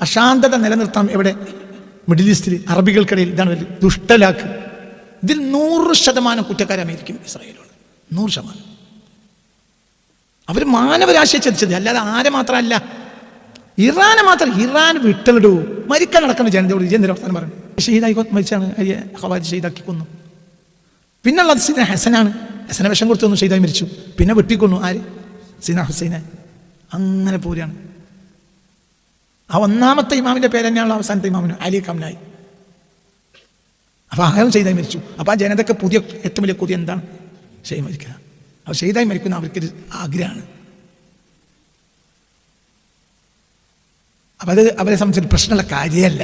അശാന്തത നിലനിർത്താം എവിടെ? മിഡിൽ ഈസ്റ്റിൽ, അറബികൾക്കിടയിൽ. ഇതാണ് ഒരു ദുഷ്ടലാക്ക്. ഇതിൽ 100% കുറ്റക്കാർ അമേരിക്കയും ഇസ്രായേലുമാണ്. 100%. അവർ മാനവരാശിയെ ചതിച്ചത്, അല്ലാതെ ആരെ മാത്രമല്ല, ഇറാനെ മാത്രം. ഇറാൻ വിട്ടലിടൂ, മരിക്കാൻ നടക്കുന്ന ജനതയോട് എന്തൊരു അവസാനം പറഞ്ഞു. ഷഹീദായി മരിച്ചാണ്, ഖവാരിജ് ഷഹീദാക്കി കൊന്നു. പിന്നുള്ളത് സീന ഹസനാണ്. ഹസനെ വിഷം കൊടുത്തു വന്നു, ഷഹീദായി മരിച്ചു. പിന്നെ വെട്ടിക്കൊന്നു ആര്? സീന ഹുസൈനെ. അങ്ങനെ പോലെയാണ്. ആ ഒന്നാമത്തെ ഇമാമിന്റെ പേര് തന്നെയാണല്ലോ അവസാനത്തെ ഇമാമിന്, അലി കംനായി. അപ്പോൾ അയാൾ ഷഹീദായി മരിച്ചു. അപ്പോൾ ആ ജനതയ്ക്ക് പുതിയ ഏറ്റവും വലിയ കൊതി എന്താണ്? ഷഹീദ് മരിക്കുക. അപ്പോൾ ഷഹീദായി മരിക്കുന്ന അവർക്കൊരു ആഗ്രഹമാണ്. അപ്പം അത് അവരെ സംബന്ധിച്ച് പ്രശ്നമുള്ള കാര്യമല്ല.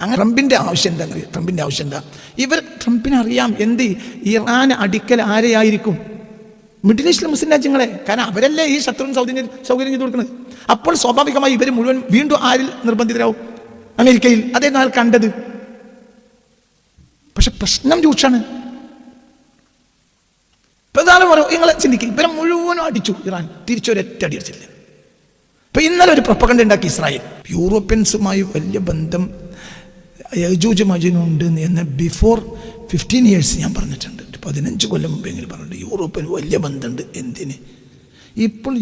അങ്ങനെ ട്രംപിൻ്റെ ആവശ്യം എന്താ? ട്രംപിൻ്റെ ആവശ്യം എന്താ? ട്രംപിനറിയാം എന്ത് ഇറാൻ അടിക്കൽ ആരെയായിരിക്കും? മിഡിൽ ഈസ്റ്റിലെ മുസ്ലിം രാജ്യങ്ങളെ. കാരണം അവരല്ലേ ഈ ശത്രുവിന് സൗകര്യം ചെയ്ത് കൊടുക്കുന്നത്. അപ്പോൾ സ്വാഭാവികമായി ഇവർ മുഴുവൻ വീണ്ടും ആരിൽ നിർബന്ധിതരാവും? അമേരിക്കയിൽ. അതേ നാൾ കണ്ടത്. പക്ഷെ പ്രശ്നം രൂക്ഷാണ്. പ്രധാനമന്ത്രി നിങ്ങളെ ചിന്തിക്കുക, ഇവരെ മുഴുവനും അടിച്ചു ഇറാൻ, തിരിച്ചൊരൊറ്റ അടി അടിച്ചില്ല. ഇപ്പൊ ഇന്നലെ ഒരു പ്രൊപ്പഗണ്ട ഉണ്ടാക്കി ഇസ്രായേൽ. യൂറോപ്യൻസുമായി വലിയ ബന്ധം യജൂജ് മജൂജുണ്ട് എന്ന് ബിഫോർ 15 years ഞാൻ പറഞ്ഞിട്ടുണ്ട്. 15 കൊല്ലം മുമ്പെങ്കിലും പറഞ്ഞിട്ടുണ്ട് യൂറോപ്പിന് വലിയ ബന്ധമുണ്ട്. എന്തിന്? ഇപ്പോൾ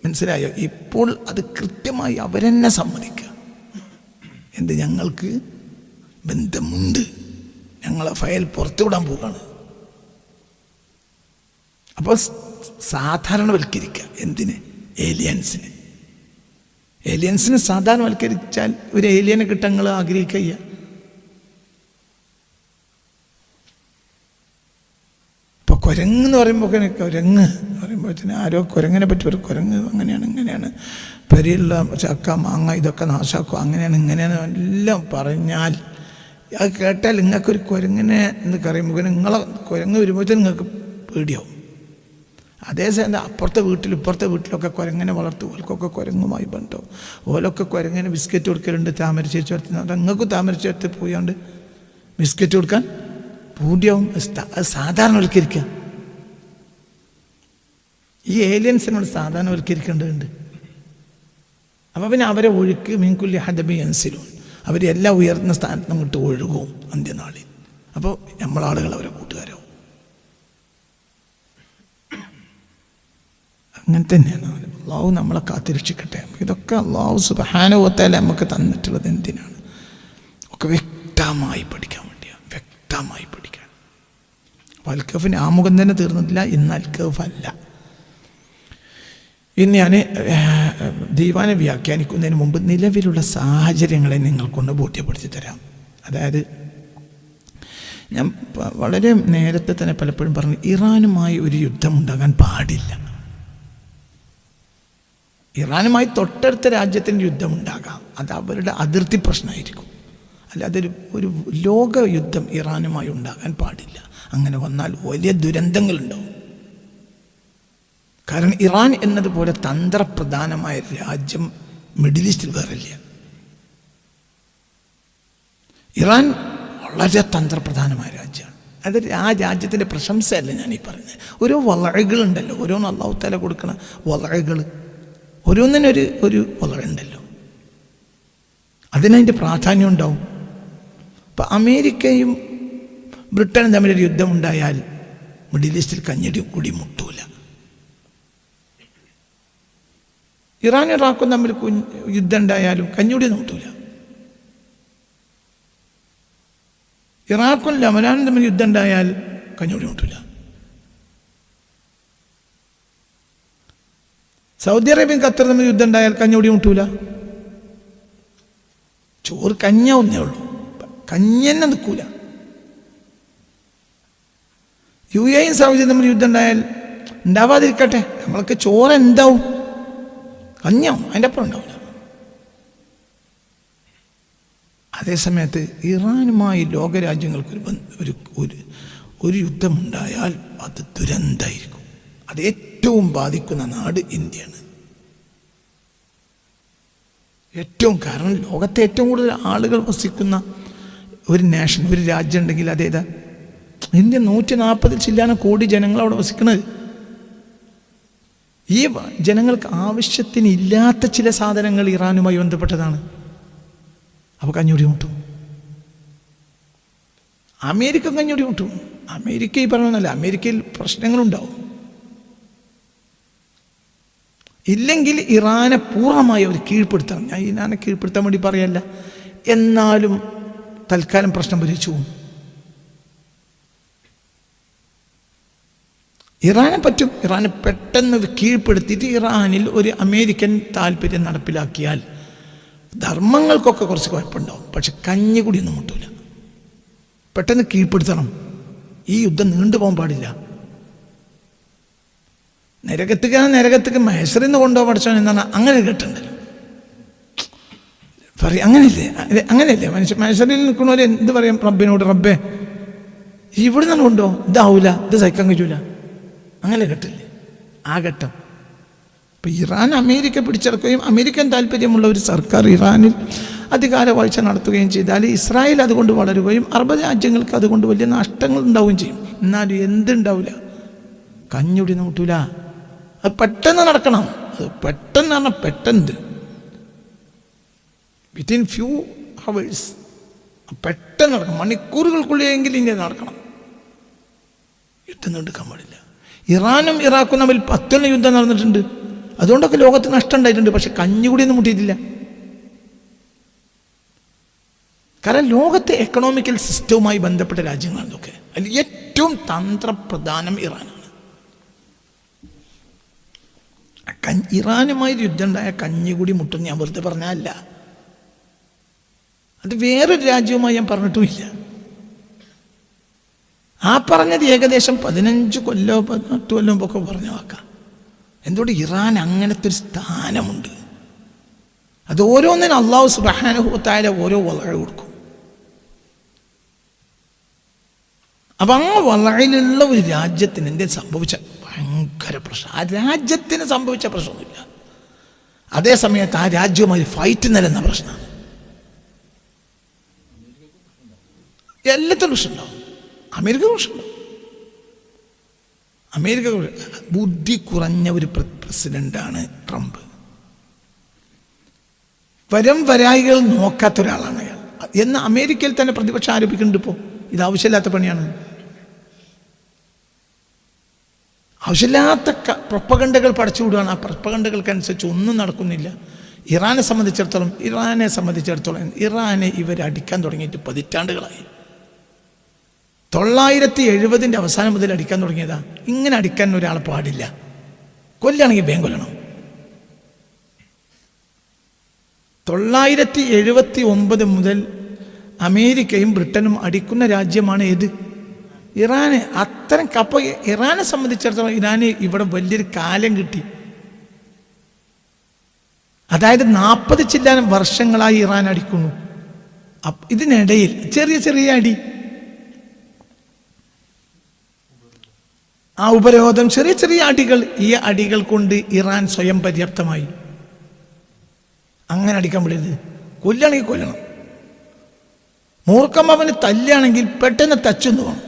മനസ്സിലായോ? ഇപ്പോൾ അത് കൃത്യമായി അവരെന്നെ സമ്മതിക്കുക. എന്ത്? ഞങ്ങൾക്ക് ബന്ധമുണ്ട്, ഞങ്ങളെ ഫയൽ പുറത്തുവിടാൻ പോവുകയാണ്. അപ്പോൾ സാധാരണവൽക്കരിക്കുക. എന്തിന്? ഏലിയൻസിനെ സാധാരണവൽക്കരിച്ചാൽ ഒരു ഏലിയനെ കിട്ടാൻ നിങ്ങൾ ആഗ്രഹിക്കുക. ഇപ്പോൾ കുരങ്ങ് എന്ന് പറയുമ്പോൾ കുരങ്ങ് പറയുമ്പോഴത്തേന് ആരോ കുരങ്ങിനെ പറ്റി ഒരു കുരങ്ങ് ഇങ്ങനെയാണ് പെരിയുള്ള ചക്ക മാങ്ങ ഇതൊക്കെ നാശാക്കുക, അങ്ങനെയാണ് ഇങ്ങനെയാണ് എല്ലാം പറഞ്ഞാൽ അത് കേട്ടാൽ നിങ്ങൾക്കൊരു കുരങ്ങിനെ എന്ന് പറയുമ്പോൾ നിങ്ങളെ കുരങ്ങ് വരുമ്പോഴത്തേന് നിങ്ങൾക്ക് പേടിയാവും. അതേസമയം അപ്പുറത്തെ വീട്ടിലും ഇപ്പുറത്തെ വീട്ടിലൊക്കെ കുരങ്ങനെ വളർത്തും. ഓൽക്കൊക്കെ കുരങ്ങുമായി ബന്ധം. ഓലൊക്കെ കുരങ്ങനെ ബിസ്ക്കറ്റ് കൊടുക്കലുണ്ട്. താമരശ്ശേരി വളർത്തുന്നത് നിങ്ങൾക്കും താമരശ്ശേരി പോയാണ്ട് ബിസ്ക്കറ്റ് കൊടുക്കാൻ പൂടിയാവും. അത് സാധാരണവൽക്കരിക്കുക. ഈ ഏലിയൻസിനോട് സാധാരണവൽക്കരിക്കേണ്ടതുണ്ട്. അപ്പോൾ പിന്നെ അവരെ ഒഴുക്ക് മീൻകുല്ലി ഹദബി അൻസിലും, അവരെല്ലാം ഉയർന്ന സ്ഥാനത്ത് അങ്ങോട്ട് ഒഴുകും അന്ത്യനാളിൽ. അപ്പോൾ നമ്മളാളുകൾ അവരെ കൂട്ടുകാരാവും. അങ്ങനെ തന്നെയാണ്. അള്ളാഹു നമ്മളെ കാത്തിരക്ഷിക്കട്ടെ. ഇതൊക്കെ അള്ളാഹു സുബ്ഹാനഹു വ തആല നമുക്ക് തന്നിട്ടുള്ളത് എന്തിനാണ്? ഒക്കെ വ്യക്തമായി പഠിക്കാൻ വേണ്ടിയാണ്. വ്യക്തമായി പഠിക്കാൻ. അൽക്കഫിന് ആമുഖം തന്നെ തീർന്നിട്ടില്ല. ഇന്ന് അൽക്കഫ് അല്ല. ഇന്ന് ഞാൻ ദീവാനെ വ്യാഖ്യാനിക്കുന്നതിന് മുമ്പ് നിലവിലുള്ള സാഹചര്യങ്ങളെ നിങ്ങൾക്കൊന്ന് ബോധ്യപ്പെടുത്തി തരാം. അതായത് ഞാൻ വളരെ നേരത്തെ തന്നെ പലപ്പോഴും പറഞ്ഞു, ഇറാനുമായി ഒരു യുദ്ധം ഉണ്ടാകാൻ പാടില്ല. ഇറാനുമായി തൊട്ടടുത്ത രാജ്യത്തിൻ്റെ യുദ്ധമുണ്ടാകാം, അത് അവരുടെ അതിർത്തി പ്രശ്നമായിരിക്കും. അല്ലാതെ ഒരു ലോക യുദ്ധം ഇറാനുമായി ഉണ്ടാകാൻ പാടില്ല. അങ്ങനെ വന്നാൽ വലിയ ദുരന്തങ്ങളുണ്ടാവും. കാരണം ഇറാൻ എന്നതുപോലെ തന്ത്രപ്രധാനമായ രാജ്യം മിഡിൽ ഈസ്റ്റിൽ വേറില്ല. ഇറാൻ വളരെ തന്ത്രപ്രധാനമായ രാജ്യമാണ്. അത് ആ രാജ്യത്തിൻ്റെ പ്രശംസയല്ല ഞാനീ പറയുന്നത്. ഓരോ വളകളുണ്ടല്ലോ, ഓരോന്ന് അല്ലാഹു തആല കൊടുക്കുന്ന വളകൾ, ഓരോന്നിനൊരു വളരുണ്ടല്ലോ, അതിനതിൻ്റെ പ്രാധാന്യം ഉണ്ടാവും. ഇപ്പം അമേരിക്കയും ബ്രിട്ടനും തമ്മിലൊരു യുദ്ധമുണ്ടായാൽ മിഡിൽ ഈസ്റ്റിൽ കഞ്ഞടി കൂടി മുട്ടൂല. ഇറാനും ഇറാഖും തമ്മിൽ യുദ്ധം ഉണ്ടായാലും കഞ്ഞൂടി മുട്ടൂല. ഇറാഖും ലബനാനും തമ്മിൽ യുദ്ധം ഉണ്ടായാൽ കഞ്ഞൂടി മുട്ടൂല. സൗദി അറേബ്യയും ഖത്തർ തമ്മിൽ യുദ്ധം ഉണ്ടായാൽ കഞ്ഞൂടി മുട്ടൂല. ചോറ് കഞ്ഞാവുന്നേ ഉള്ളൂ, കഞ്ഞന്നെ നിൽക്കൂല. UAEയും സൗദിയും തമ്മിൽ യുദ്ധം ഉണ്ടായാൽ ഉണ്ടാവാതിരിക്കട്ടെ, നമ്മൾക്ക് ചോറ് എന്താവും? കഞ്ഞാവും, അതിൻ്റെ അപ്പുറം ഉണ്ടാവില്ല. അതേസമയത്ത് ഇറാനുമായി ലോകരാജ്യങ്ങൾക്ക് ഒരു യുദ്ധമുണ്ടായാൽ അത് ദുരന്തമായിരിക്കും. അത് ഏറ്റവും ബാധിക്കുന്ന നാട് ഇന്ത്യയാണ്. കാരണം ലോകത്തെ ഏറ്റവും കൂടുതൽ ആളുകൾ വസിക്കുന്ന ഒരു നാഷൻ, ഒരു രാജ്യം ഉണ്ടെങ്കിൽ അതേതാ? ഇന്ത്യ. 140 ചില്ലാനം കോടി ജനങ്ങൾ അവിടെ വസിക്കുന്നത്. ഈ ജനങ്ങൾക്ക് ആവശ്യത്തിന് ഇല്ലാത്ത ചില സാധനങ്ങൾ ഇറാനുമായി ബന്ധപ്പെട്ടതാണ്. അപ്പോൾ കഞ്ഞൂടി മുട്ടും. അമേരിക്ക കഞ്ഞൂടി മുട്ടും. അമേരിക്ക ഈ പറഞ്ഞല്ല, അമേരിക്കയിൽ പ്രശ്നങ്ങളുണ്ടാവും. ഇല്ലെങ്കിൽ ഇറാനെ പൂർണ്ണമായി അവർ കീഴ്പ്പെടുത്തണം. ഞാൻ ഇറാനെ കീഴ്പ്പെടുത്താൻ വേണ്ടി പറയല്ല, എന്നാലും തൽക്കാലം പ്രശ്നം പരിഹരിച്ചു പോകും. ഇറാനെ പറ്റും. ഇറാനെ പെട്ടെന്ന് കീഴ്പ്പെടുത്തിയിട്ട് ഇറാനിൽ ഒരു അമേരിക്കൻ താല്പര്യം നടപ്പിലാക്കിയാൽ ധർമ്മങ്ങൾക്കൊക്കെ കുറച്ച് കുഴപ്പമുണ്ടാവും. പക്ഷെ കഞ്ഞി കൂടിയൊന്നും മുട്ടൂല. പെട്ടെന്ന് കീഴ്പ്പെടുത്തണം. ഈ യുദ്ധം നീണ്ടുപോകാൻ പാടില്ല. നരകത്തേക്ക് മഹസറിൽ നിന്ന് കൊണ്ടുപോകാൻ പഠിച്ചോ എന്നാണ് അങ്ങനെ കേട്ടുണ്ടല്ലോ. പറയും അങ്ങനെയല്ലേ മനുഷ്യ മഹസറിൽ നിൽക്കുന്നവർ എന്ത് പറയും റബ്ബിനോട്? റബ്ബേ ഇവിടെ നിന്ന് കൊണ്ടോ, ഇതാവൂല, ഇത് സഹിക്കാൻ കഴിയൂല, അങ്ങനെ ഘട്ടമില്ലേ ആ ഘട്ടം. ഇപ്പം ഇറാൻ അമേരിക്ക പിടിച്ചെടുക്കുകയും അമേരിക്കൻ താല്പര്യമുള്ള ഒരു സർക്കാർ ഇറാനിൽ അധികാരവാഴ്ച നടത്തുകയും ചെയ്താൽ ഇസ്രായേൽ അതുകൊണ്ട് വളരുകയും അറബ് രാജ്യങ്ങൾക്ക് അതുകൊണ്ട് വലിയ നഷ്ടങ്ങൾ ഉണ്ടാവുകയും ചെയ്യും. എന്നാലും എന്തുണ്ടാവില്ല, കഞ്ഞുടി നോട്ടൂല. അത് പെട്ടെന്ന് നടക്കണം. അത് പെട്ടെന്ന് പറഞ്ഞാൽ പെട്ടെന്ന്, വിത്തിൻ ഫ്യൂ ഹവേഴ്സ് പെട്ടെന്ന് നടക്കണം. മണിക്കൂറുകൾക്കുള്ളിലെങ്കിൽ ഇന്ത്യ നടക്കണം. യുദ്ധം നീണ്ടെടുക്കാൻ പാടില്ല. ഇറാനും ഇറാഖും തമ്മിൽ 10 യുദ്ധം നടന്നിട്ടുണ്ട്. അതുകൊണ്ടൊക്കെ ലോകത്ത് നഷ്ടം ഉണ്ടായിട്ടുണ്ട്. പക്ഷെ കഞ്ഞുകൂടിയൊന്നും മുട്ടിയിട്ടില്ല. കാരണം ലോകത്തെ എക്കണോമിക്കൽ സിസ്റ്റവുമായി ബന്ധപ്പെട്ട രാജ്യങ്ങളാണ് ഇതൊക്കെ. അതിൽ ഏറ്റവും തന്ത്രപ്രധാനം ഇറാനാണ്. ഇറാനുമായി യുദ്ധം ഉണ്ടായ കഞ്ഞുകൂടി മുട്ടും ഞാൻ വെറുതെ പറഞ്ഞല്ല. അത് വേറൊരു രാജ്യവുമായി ഞാൻ പറഞ്ഞിട്ടുമില്ല. ആ പറഞ്ഞത് ഏകദേശം 15 കൊല്ലോ 18 കൊല്ലം ഒക്കെ പറഞ്ഞ വാക്കാം. എന്തുകൊണ്ട് ഇറാൻ അങ്ങനത്തെ ഒരു സ്ഥാനമുണ്ട്. അത് ഓരോന്നിനും അള്ളാഹു സുബ്ഹാനഹു വ തആല ഓരോ വളഴ കൊടുക്കും. അപ്പം അങ്ങ് വളയിലുള്ള ഒരു രാജ്യത്തിന് എന്തേലും സംഭവിച്ച ഭയങ്കര പ്രശ്നം. ആ രാജ്യത്തിന് സംഭവിച്ച പ്രശ്നമൊന്നുമില്ല. അതേ സമയത്ത് ആ രാജ്യവുമായി ഫൈറ്റ് നിലനിന്ന പ്രശ്നമാണ്. എല്ലാത്തിനും പ്രശ്നമുണ്ടാവും. അമേരിക്ക പ്രശ്നമുണ്ടാവും. അമേരിക്ക ബുദ്ധി കുറഞ്ഞ ഒരു പ്രസിഡന്റാണ് ട്രംപ്. വരായികൾ നോക്കാത്ത ഒരാളാണ് അയാൾ എന്ന് അമേരിക്കയിൽ തന്നെ പ്രതിപക്ഷം ആരോപിക്കുന്നുണ്ട്. ഇപ്പോൾ ഇത് ആവശ്യമില്ലാത്ത പണിയാണ്. ആവശ്യമില്ലാത്ത പ്രൊപ്പഗണ്ടകൾ പടച്ചുവിടുകയാണ്. ആ പ്രൊപ്പഗണ്ടകൾക്കനുസരിച്ച് ഒന്നും നടക്കുന്നില്ല. ഇറാനെ സംബന്ധിച്ചിടത്തോളം ഇറാനെ ഇവരടിക്കാൻ തുടങ്ങിയിട്ട് 10 പതിറ്റാണ്ടുകളായി. 970 അവസാനം മുതൽ അടിക്കാൻ തുടങ്ങിയതാ. ഇങ്ങനെ അടിക്കാൻ ഒരാളെ പാടില്ല. കൊല്ലാണെങ്കിൽ വേഗം കൊല്ലണം. 979 മുതൽ അമേരിക്കയും ബ്രിട്ടനും അടിക്കുന്ന രാജ്യമാണ് ഏത്? ഇറാന്. അത്തരം അപ്പോൾ ഇറാനെ സംബന്ധിച്ചിടത്തോളം ഇറാന് ഇവിടെ വലിയൊരു കാലം കിട്ടി. അതായത് 40 ചില്ലാനം വർഷങ്ങളായി ഇറാൻ അടിക്കുന്നു. ഇതിനിടയിൽ ചെറിയ ചെറിയ അടി, ആ ഉപരോധം, ചെറിയ ചെറിയ അടികൾ, ഈ അടികൾ കൊണ്ട് ഇറാൻ സ്വയം പര്യാപ്തമായി. അങ്ങനെ അടിക്കാൻ വിടരുത്. കൊല്ലാണെങ്കിൽ കൊല്ലണം. മൂർഖം അവന് തല്ലുകയാണെങ്കിൽ പെട്ടെന്ന് തച്ചൊന്നു വേണം.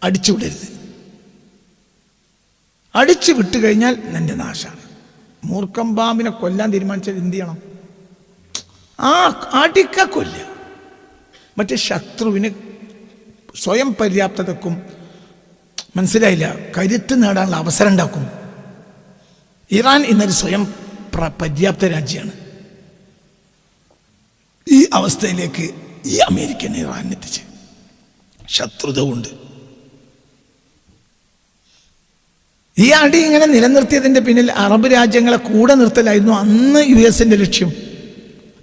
അടിച്ചു വിടരുത്. അടിച്ചു വിട്ടു കഴിഞ്ഞാൽ നിന്റെ നാശമാണ്. മൂർഖം പാമ്പിനെ കൊല്ലാൻ തീരുമാനിച്ചാൽ എന്ത് ചെയ്യണം? ആ അടിക്ക കൊല്ല. മറ്റേ ശത്രുവിന് സ്വയം പര്യാപ്തതക്കും, മനസ്സിലായില്ല, കരുത്ത് നേടാനുള്ള അവസരം ഉണ്ടാക്കും. ഇറാൻ ഇന്നൊരു സ്വയം പര്യാപ്ത രാജ്യമാണ്. ഈ അവസ്ഥയിലേക്ക് ഈ അമേരിക്കൻ ഇറാൻ എത്തിച്ച് ശത്രുത കൊണ്ട് ഈ അടി ഇങ്ങനെ നിലനിർത്തിയതിൻ്റെ പിന്നിൽ അറബ് രാജ്യങ്ങളെ കൂടെ നിർത്തലായിരുന്നു അന്ന് US-ന്റെ ലക്ഷ്യം.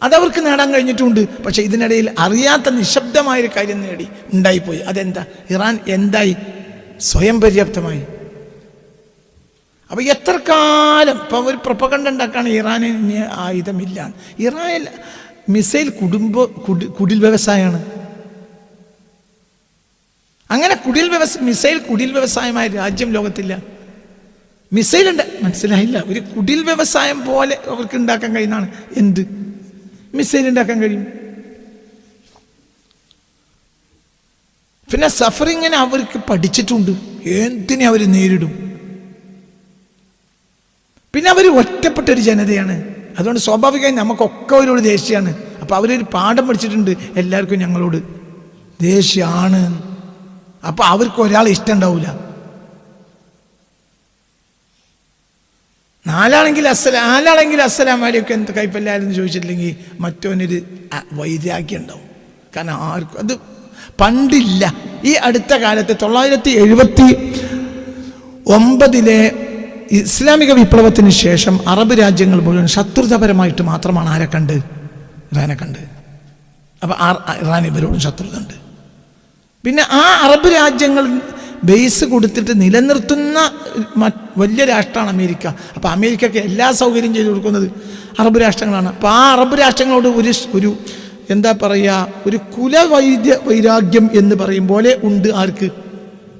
അതവർക്ക് നേടാൻ കഴിഞ്ഞിട്ടുണ്ട്. പക്ഷെ ഇതിനിടയിൽ അറിയാത്ത നിശബ്ദമായൊരു കാര്യം ഉണ്ടായിപ്പോയി. അതെന്താ? ഇറാൻ എന്തായി? സ്വയം പര്യാപ്തമായി. അപ്പോൾ എത്ര കാലം ഇപ്പം ഒരു പ്രൊപ്പഗണ്ട ഉണ്ടാക്കാണ് ഇറാനിന് ആയുധമില്ല. ഇറാൻ മിസൈൽ കുടിൽ വ്യവസായമാണ്. അങ്ങനെ മിസൈൽ കുടിൽ വ്യവസായമായ രാജ്യം ലോകത്തില്ല. മിസൈൽ ഉണ്ട്, മനസ്സിലായില്ല. ഒരു കുടിൽ വ്യവസായം പോലെ അവർക്ക് ഉണ്ടാക്കാൻ കഴിയുന്നതാണ് എന്ത്? മിസൈൽ ഉണ്ടാക്കാൻ കഴിയും. പിന്നെ സഫറിങ്ങിനെ അവർക്ക് പഠിച്ചിട്ടുണ്ട്. എന്തിനെ അവർ നേരിടും. പിന്നെ അവർ ഒറ്റപ്പെട്ടൊരു ജനതയാണ്. അതുകൊണ്ട് സ്വാഭാവികമായി നമുക്കൊക്കെ അവരോട് ദേഷ്യമാണ്. അപ്പോൾ അവരൊരു പാഠം പഠിച്ചിട്ടുണ്ട്, എല്ലാവർക്കും ഞങ്ങളോട് ദേഷ്യമാണ്. അപ്പോൾ അവർക്ക് ഒരാൾ ഇഷ്ടം ഉണ്ടാവില്ല. നാലാണെങ്കിൽ അസ്സലാം വലൈക്കും എന്ത് കൈപ്പല്ലാരെന്ന് ചോദിച്ചിട്ടില്ലെങ്കിൽ മറ്റവനൊരു വൈരാഗ്യം ഉണ്ടാവും. കാരണം ആർക്കും അത് പണ്ടില്ല. ഈ അടുത്ത കാലത്ത് 1979 ഇസ്ലാമിക വിപ്ലവത്തിന് ശേഷം അറബ് രാജ്യങ്ങൾ മുഴുവൻ ശത്രുതാപരമായിട്ട് മാത്രമാണ് ആരെ കണ്ട്? ഇറാനെ കണ്ട്. അപ്പം ഇറാൻ ഇവരോടും ശത്രുത ഉണ്ട്. പിന്നെ ആ അറബ് രാജ്യങ്ങൾ ബേസ് കൊടുത്തിട്ട് നിലനിർത്തുന്ന വലിയ രാഷ്ട്രമാണ് അമേരിക്ക. അപ്പം അമേരിക്കയ്ക്ക് എല്ലാ സൗകര്യം ചെയ്തു കൊടുക്കുന്നത് അറബ് രാഷ്ട്രങ്ങളാണ്. അപ്പം ആ അറബ് രാഷ്ട്രങ്ങളോട് ഒരു എന്താ പറയുക, ഒരു വൈരാഗ്യം എന്ന് പറയും പോലെ ഉണ്ട് ആർക്ക്?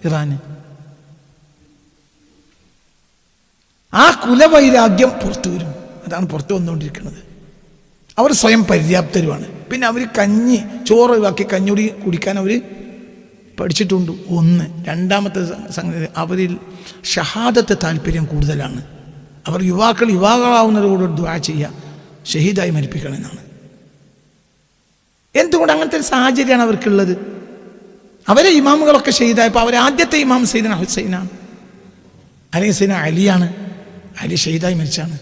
ഇറാന്. ആ കുലവൈരാഗ്യം പുറത്തു വരും. അതാണ് പുറത്തു വന്നുകൊണ്ടിരിക്കുന്നത്. അവർ സ്വയം പര്യാപ്തരുമാണ്. പിന്നെ അവർ ചോറ് ഒഴിവാക്കി കഞ്ഞൂടി കുടിക്കാൻ അവർ പഠിച്ചിട്ടുണ്ട്. ഒന്ന്. രണ്ടാമത്തെ സംഗതി, അവരിൽ ഷഹാദത്ത് താല്പര്യം കൂടുതലാണ്. അവർ യുവാക്കളാവുന്നതോട് ദുആ ചെയ്യുക, ഷഹീദായി മരിപ്പിക്കണമെന്നാണ്. എന്തുകൊണ്ട് അങ്ങനത്തെ ഒരു സാഹചര്യമാണ് അവർക്കുള്ളത്? അവരെ ഇമാമുകളൊക്കെ ഷഹീദായപ്പോൾ അവർ ആദ്യത്തെ ഇമാം സയ്യിദുനാ ഹുസൈനാണ്, അല്ലെങ്കിൽ സയ്യിദുനാ അലിയാണ്. അലി ഷഹീദായി മരിച്ചാണ്.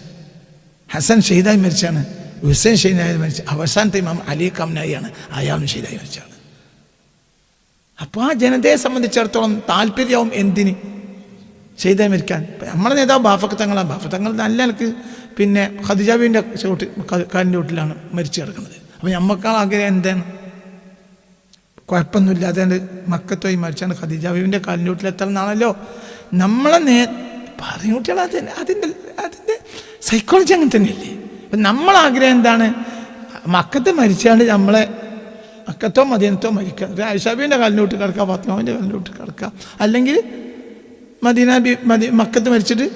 ഹസൻ ഷഹീദായി മരിച്ചാണ്. ഹുസൈൻ ഷഹീദായി മരിച്ച. അവസാനത്തെ ഇമാം അലി കംനായിയാണ്, അയാളും ഷഹീദായി മരിച്ചാണ്. അപ്പോൾ ആ ജനതയെ സംബന്ധിച്ചിടത്തോളം താല്പര്യവും എന്തിന് ഷഹീദായി മരിക്കാൻ? നമ്മളെ നേതാവ് ബാഫക്ക് തങ്ങളാണ്. ബാഫക്ക് തങ്ങൾ നല്ല നിലക്ക് പിന്നെ ഖദീജാബിൻ്റെ കാലിൻ്റെ വീട്ടിലാണ് മരിച്ചു കിടക്കുന്നത്. അപ്പോൾ നമുക്കാൾ ആഗ്രഹം എന്താണ്? കുഴപ്പമൊന്നുമില്ല, അതുകൊണ്ട് മക്കത്തോയി മരിച്ചാണ് ഖദീജാബിൻ്റെ കാലിൻ്റെ വീട്ടിലെത്തണം എന്നാണല്ലോ നമ്മളെ പറയുന്ന കുട്ടികൾ. അതിൻ്റെ സൈക്കോളജി അങ്ങനെ തന്നെയല്ലേ. അപ്പം നമ്മളാഗ്രഹം എന്താണ്? മക്കത്ത് മരിച്ചാണ്ട് നമ്മളെ മക്കത്തോ മദീനത്തോ മരിക്കുക. ആയിഷാബിൻ്റെ കാലിൻ്റെ വീട്ടിൽ കിടക്കുക, ഫാത്തിമാവിൻ്റെ കാലിൻ്റെ വീട്ടിൽ കിടക്കുക, അല്ലെങ്കിൽ മക്കത്ത് മരിച്ചിട്ട്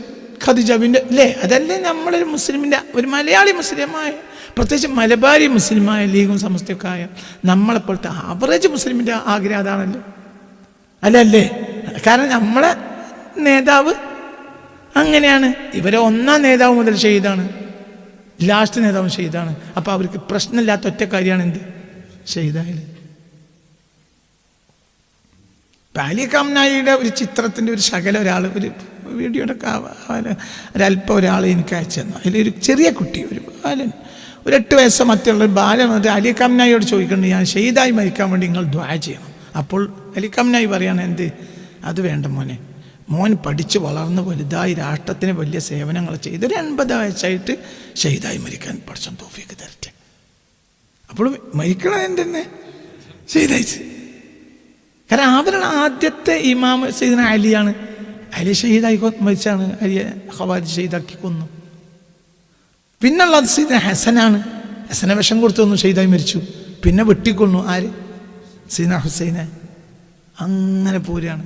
ഖദീജാബിൻ്റെ അല്ലേ? അതല്ലേ നമ്മളൊരു മുസ്ലിമിൻ്റെ, ഒരു മലയാളി മുസ്ലിമായ, പ്രത്യേകിച്ച് മലബാരി മുസ്ലിമായ, ലീഗും സമസ്തയൊക്കെ ആയ നമ്മളെപ്പോഴത്തെ ആവറേജ് മുസ്ലിമിൻ്റെ ആഗ്രഹം അതാണല്ലോ, അല്ലേ? കാരണം നമ്മളെ നേതാവ് അങ്ങനെയാണ്. ഇവരെ ഒന്നാം നേതാവ് മുതൽ ഷഹീദാണ്, ലാസ്റ്റ് നേതാവും ഷഹീദാണ്. അപ്പോൾ അവർക്ക് പ്രശ്നമില്ലാത്ത ഒറ്റ കാര്യമാണ് എന്ത്? ഷഹീദായത്. അലി കംനായിയുടെ ഒരു ചിത്രത്തിൻ്റെ ഒരു ശകലം ഒരു വീഡിയോയുടെ ഒരല്പം ഒരാൾ എനിക്ക് അയച്ചു തന്നു. അതിലൊരു ചെറിയ കുട്ടി, ഒരു ബാലൻ, ഒരു 8 വയസ്സോ മറ്റുള്ള ഒരു ബാലൻ വന്നിട്ട് അലി കംനായിയോട് ചോദിക്കുന്നുണ്ട്, ഞാൻ ഷഹീദായി മരിക്കാൻ വേണ്ടി നിങ്ങൾ ദുആ ചെയ്യണം. അപ്പോൾ അലി കംനായി പറയാണ്, എന്ത്? അത് വേണ്ട മോനെ, മോൻ പഠിച്ച് വളർന്ന് വലുതായി രാഷ്ട്രത്തിന് വലിയ സേവനങ്ങൾ ചെയ്ത് ഒരു 80 വയസ്സായിട്ട് ഷഹീദായി മരിക്കാൻ പഠിച്ച തൗഫീഖ് തരട്ടെ. അപ്പോൾ മരിക്കണം എന്തെന്നെ ഷഹീദായി. കാരണം അവരുടെ ആദ്യത്തെ ഇമാം സയ്യിദുനാ അലിയാണ്. അലി ഷഹീദായി മരിച്ചാണ്, അലിയെ ഖവാരിജ് ഷഹീദാക്കി കൊന്നു. പിന്നുള്ളത് സയ്യിദുനാ ഹസനാണ്. ഹസനെ വിഷം കൊടുത്തു വന്നു, ഷഹീദായി മരിച്ചു. പിന്നെ വെട്ടിക്കൊന്നു ആര്? സയ്യിദുനാ ഹുസൈനെ. അങ്ങനെ പോരാണ്.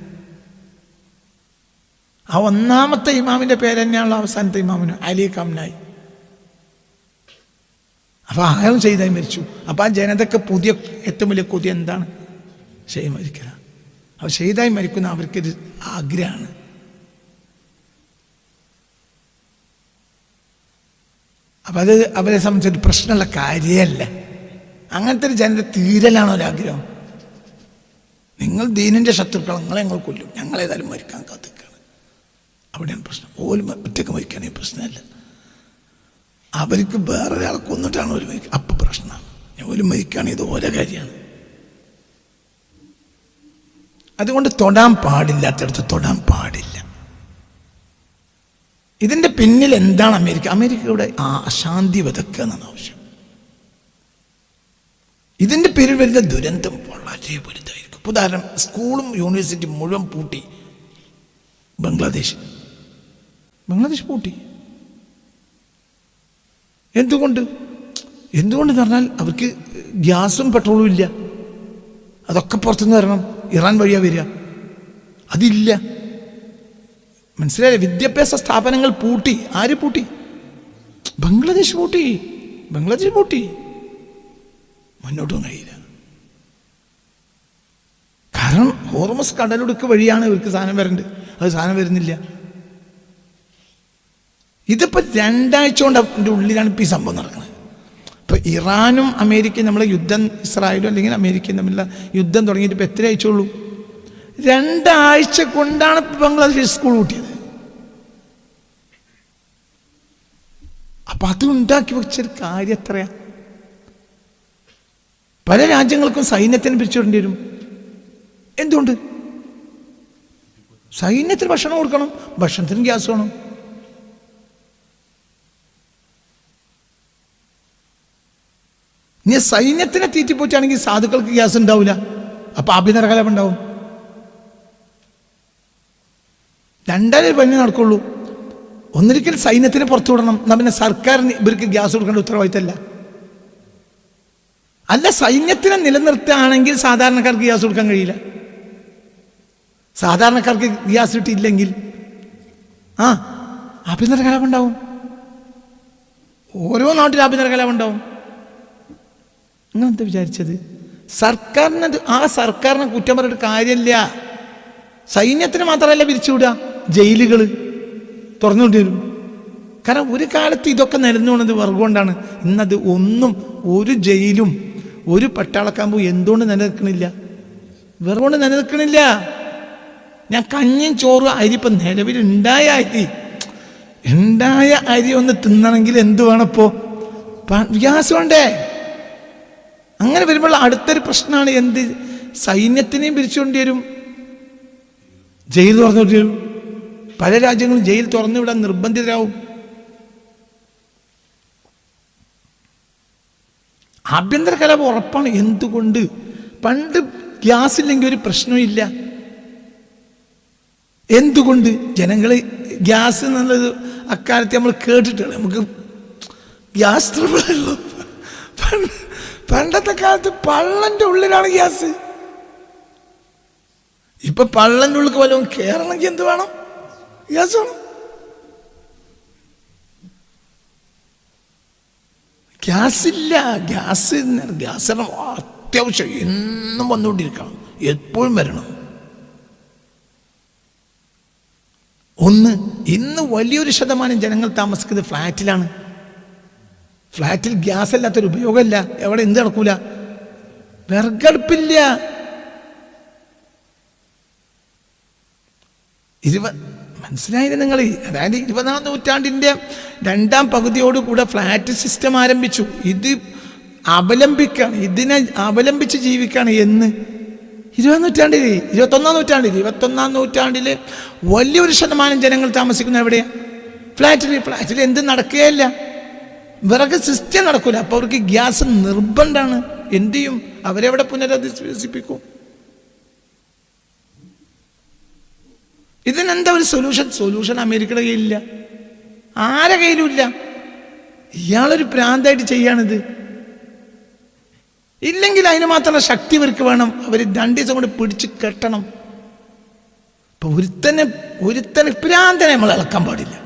ആ ഒന്നാമത്തെ ഇമാമിൻ്റെ പേര് തന്നെയാണല്ലോ അവസാനത്തെ ഇമാമിന്, അലി കംനായി. അപ്പോൾ അയാളും ഷഹീദായി മരിച്ചു. അപ്പോൾ ആ ജനതയ്ക്ക് പുതിയ ഏറ്റവും വലിയ കൊതി എന്താണ്? ഷഹീദ് മരിക്കല. അപ്പോൾ ഷഹീദായി മരിക്കുന്ന അവർക്കൊരു ആഗ്രഹമാണ്. അപ്പം അത് അവരെ സംബന്ധിച്ചൊരു പ്രശ്നമുള്ള കാര്യമല്ല. അങ്ങനത്തെ ഒരു ജനത തീരലാണോ ഒരാഗ്രഹം? നിങ്ങൾ ദീനിൻ്റെ ശത്രുക്കൾ, നിങ്ങളെ ഞങ്ങൾ കൊല്ലും, ഞങ്ങളേതായാലും മരിക്കാൻ കാത്തിക്കുകയാണ്. അവിടെയാണ് പ്രശ്നം. ഓല് ഒറ്റയ്ക്ക് മരിക്കുകയാണെങ്കിൽ പ്രശ്നമല്ല, അവർക്ക് വേറൊരാളെ കൊന്നിട്ടാണ് ഒരു മരിക്കുക, അപ്പം പ്രശ്നമാണ്. ഓല് മരിക്കുകയാണെങ്കിൽ ഇത് ഓരോ കാര്യമാണ്. അതുകൊണ്ട് തൊടാൻ പാടില്ലാത്തടത്ത് തൊടാൻ പാടില്ല. ഇതിൻ്റെ പിന്നിൽ എന്താണ്? അമേരിക്കയുടെ അശാന്തി വിതക്കുക എന്നാണ് ആവശ്യം. ഇതിൻ്റെ പേരിൽ വരുന്ന ദുരന്തം വളരെ വലുതായിരിക്കും. ഉദാഹരണം, സ്കൂളും യൂണിവേഴ്സിറ്റി മുഴുവൻ പൂട്ടി. ബംഗ്ലാദേശ് പൂട്ടി. എന്തുകൊണ്ട് പറഞ്ഞാൽ അവർക്ക് ഗ്യാസും പെട്രോളും ഇല്ല. അതൊക്കെ പുറത്തുനിന്ന് വരണം, ഇറാൻ വഴിയാണ് വരിക. അതില്ല, മനസ്സിലായില്ലേ? വിദ്യാഭ്യാസ സ്ഥാപനങ്ങൾ പൂട്ടി. ആര് പൂട്ടി? ബംഗ്ലാദേശ് പൂട്ടി. മുന്നോട്ടും കഴിയില്ല. കാരണം ഹോർമസ് കടലൊടുക്ക് വഴിയാണ് ഇവർക്ക് സാധനം വരേണ്ടത്. അത് സാധനം വരുന്നില്ല. ഇതിപ്പോൾ 2 ആഴ്ച കൊണ്ട് അതിൻ്റെ ഉള്ളിലാണ് ഇപ്പോൾ ഈ സംഭവം നടക്കുന്നത്. ഇപ്പോൾ ഇറാനും അമേരിക്കയും നമ്മളെ യുദ്ധം, ഇസ്രായേലും അല്ലെങ്കിൽ അമേരിക്കയും തമ്മിലുള്ള യുദ്ധം തുടങ്ങിയിട്ട് ഇപ്പോൾ എത്ര ആഴ്ചയുള്ളൂ? 2 ആഴ്ച കൊണ്ടാണ് ബംഗ്ലാദേശ് സ്കൂൾ കൂട്ടിയത്. അപ്പം അത് ഉണ്ടാക്കി വെച്ചൊരു കാര്യം എത്രയാ? പല രാജ്യങ്ങൾക്കും സൈന്യത്തിന് പിരിച്ചുവിടേണ്ടി വരും. എന്തുകൊണ്ട്? സൈന്യത്തിന് ഭക്ഷണം കൊടുക്കണം, ഭക്ഷണത്തിന് ഗ്യാസ് വേണം. ഇനി സൈന്യത്തിനെ തീറ്റിപ്പോറ്റാണെങ്കിൽ സാധുക്കൾക്ക് ഗ്യാസ് ഉണ്ടാവില്ല, അപ്പൊ ആഭ്യന്തര കലഹം ഉണ്ടാവും. 2 പണി നടക്കുള്ളൂ. ഒന്നിരിക്കൽ സൈന്യത്തിന് പുറത്തു വിടണം, എന്നാ പിന്നെ സർക്കാരിന് ഇവർക്ക് ഗ്യാസ് കൊടുക്കേണ്ട ഉത്തരവാദിത്തമല്ല. അല്ല, സൈന്യത്തിനെ നിലനിർത്തുകയാണെങ്കിൽ സാധാരണക്കാർക്ക് ഗ്യാസ് കൊടുക്കാൻ കഴിയില്ല. സാധാരണക്കാർക്ക് ഗ്യാസ് കിട്ടിയില്ലെങ്കിൽ ആഭ്യന്തര കലാപം ഉണ്ടാവും. ഓരോ നാട്ടിലും ആഭ്യന്തര കലാപം ഉണ്ടാവും. നിങ്ങളെന്താ വിചാരിച്ചത്? സർക്കാരിനെ കുറ്റം പറഞ്ഞിട്ട് കാര്യമില്ല. സൈന്യത്തിന് മാത്രമല്ല പിരിച്ചുവിടുക, ജയിലുകൾ തുറന്നുകൊണ്ടിരും. കാരണം ഒരു കാലത്ത് ഇതൊക്കെ നിലന്നു പോകുന്നത് വർഗുകൊണ്ടാണ്. ഇന്നത് ഒരു ജയിലും ഒരു പട്ടാളക്കാമ്പും എന്തുകൊണ്ട് നിലനിൽക്കണില്ല? വെറുകൊണ്ട് നിലനിൽക്കണില്ല. ഞാൻ കഞ്ഞിയും ചോറും അരി ഇപ്പം നിലവിൽ ഉണ്ടായ അരി ഒന്ന് തിന്നണമെങ്കിൽ എന്ത് വേണപ്പോ? ഗ്യാസ് വേണ്ടേ? അങ്ങനെ വരുമ്പോൾ അടുത്തൊരു പ്രശ്നമാണ് എന്ത്? സൈന്യത്തിനെയും പിരിച്ചുകൊണ്ടി വരും, ജയിൽ തുറന്നുകൊണ്ടി വരും. പല രാജ്യങ്ങളും ജയിൽ തുറന്നുവിടാൻ നിർബന്ധിതരാവും. ആഭ്യന്തര കലാപം ഉറപ്പാണ്. എന്തുകൊണ്ട്? പണ്ട് ഗ്യാസ് ഇല്ലെങ്കിൽ ഒരു പ്രശ്നമില്ല. എന്തുകൊണ്ട്? ജനങ്ങൾ ഗ്യാസ് എന്നുള്ളത് അക്കാലത്ത് നമ്മൾ കേട്ടിട്ടാണ്. നമുക്ക് ഗ്യാസ് ട്രബിളുള്ളൂ. പണ്ടത്തെ കാലത്ത് പള്ളന്റെ ഉള്ളിലാണ് ഗ്യാസ്. ഇപ്പൊ പള്ളന്റെ ഉള്ളിൽ വല്ലതും കയറണമെങ്കിൽ എന്ത് വേണം? ഗ്യാസ് വേണം. ഗ്യാസില്ല. ഗ്യാസ് അത്യാവശ്യം എന്നും വന്നുകൊണ്ടിരിക്കണം, എപ്പോഴും വരണം. ഇന്ന് വലിയൊരു ശതമാനം ജനങ്ങൾ താമസിക്കുന്നത് ഫ്ലാറ്റിലാണ്. ഫ്ലാറ്റിൽ ഗ്യാസ് അല്ലാത്തൊരു ഉപയോഗമല്ല. എവിടെ എന്ത് നടക്കൂല? വിറകടുപ്പില്ല. മനസ്സിലായില്ല നിങ്ങൾ? അതായത് 20-ാം നൂറ്റാണ്ടിൻ്റെ 2ാം പകുതിയോടുകൂടെ ഫ്ലാറ്റ് സിസ്റ്റം ആരംഭിച്ചു. ഇത് അവലംബിക്കാണ്, ഇതിനെ അവലംബിച്ച് ജീവിക്കാണ്. എന്ന് 20-ാം നൂറ്റാണ്ടിൽ 21-ാം നൂറ്റാണ്ടിൽ വലിയൊരു ശതമാനം ജനങ്ങൾ താമസിക്കുന്ന എവിടെയാ? ഫ്ലാറ്റിൽ എന്ത് നടക്കുകയില്ല, വിറക് സിസ്റ്റം നടക്കൂല. അപ്പൊ അവർക്ക് ഗ്യാസ് നിർബന്ധമാണ്. എന്ത് ചെയ്യും? അവരെവിടെ പുനരധിവസിപ്പിക്കും? ഇതിനെന്താ ഒരു സൊല്യൂഷൻ അമേരിക്കയുടെ കയ്യിലില്ല, ആരെ കയ്യിലും ഇല്ല. ഇയാളൊരു പ്രാന്തായിട്ട് ചെയ്യാണിത്. ഇല്ലെങ്കിൽ അതിന് മാത്രമുള്ള ശക്തി ഇവർക്ക് വേണം. അവർ 2 ദിവസം കൊണ്ട് പിടിച്ച് കെട്ടണം. ഇപ്പൊ ഒരുത്തനെ പ്രാന്തനെ നമ്മൾ ഇളക്കാൻ പാടില്ല.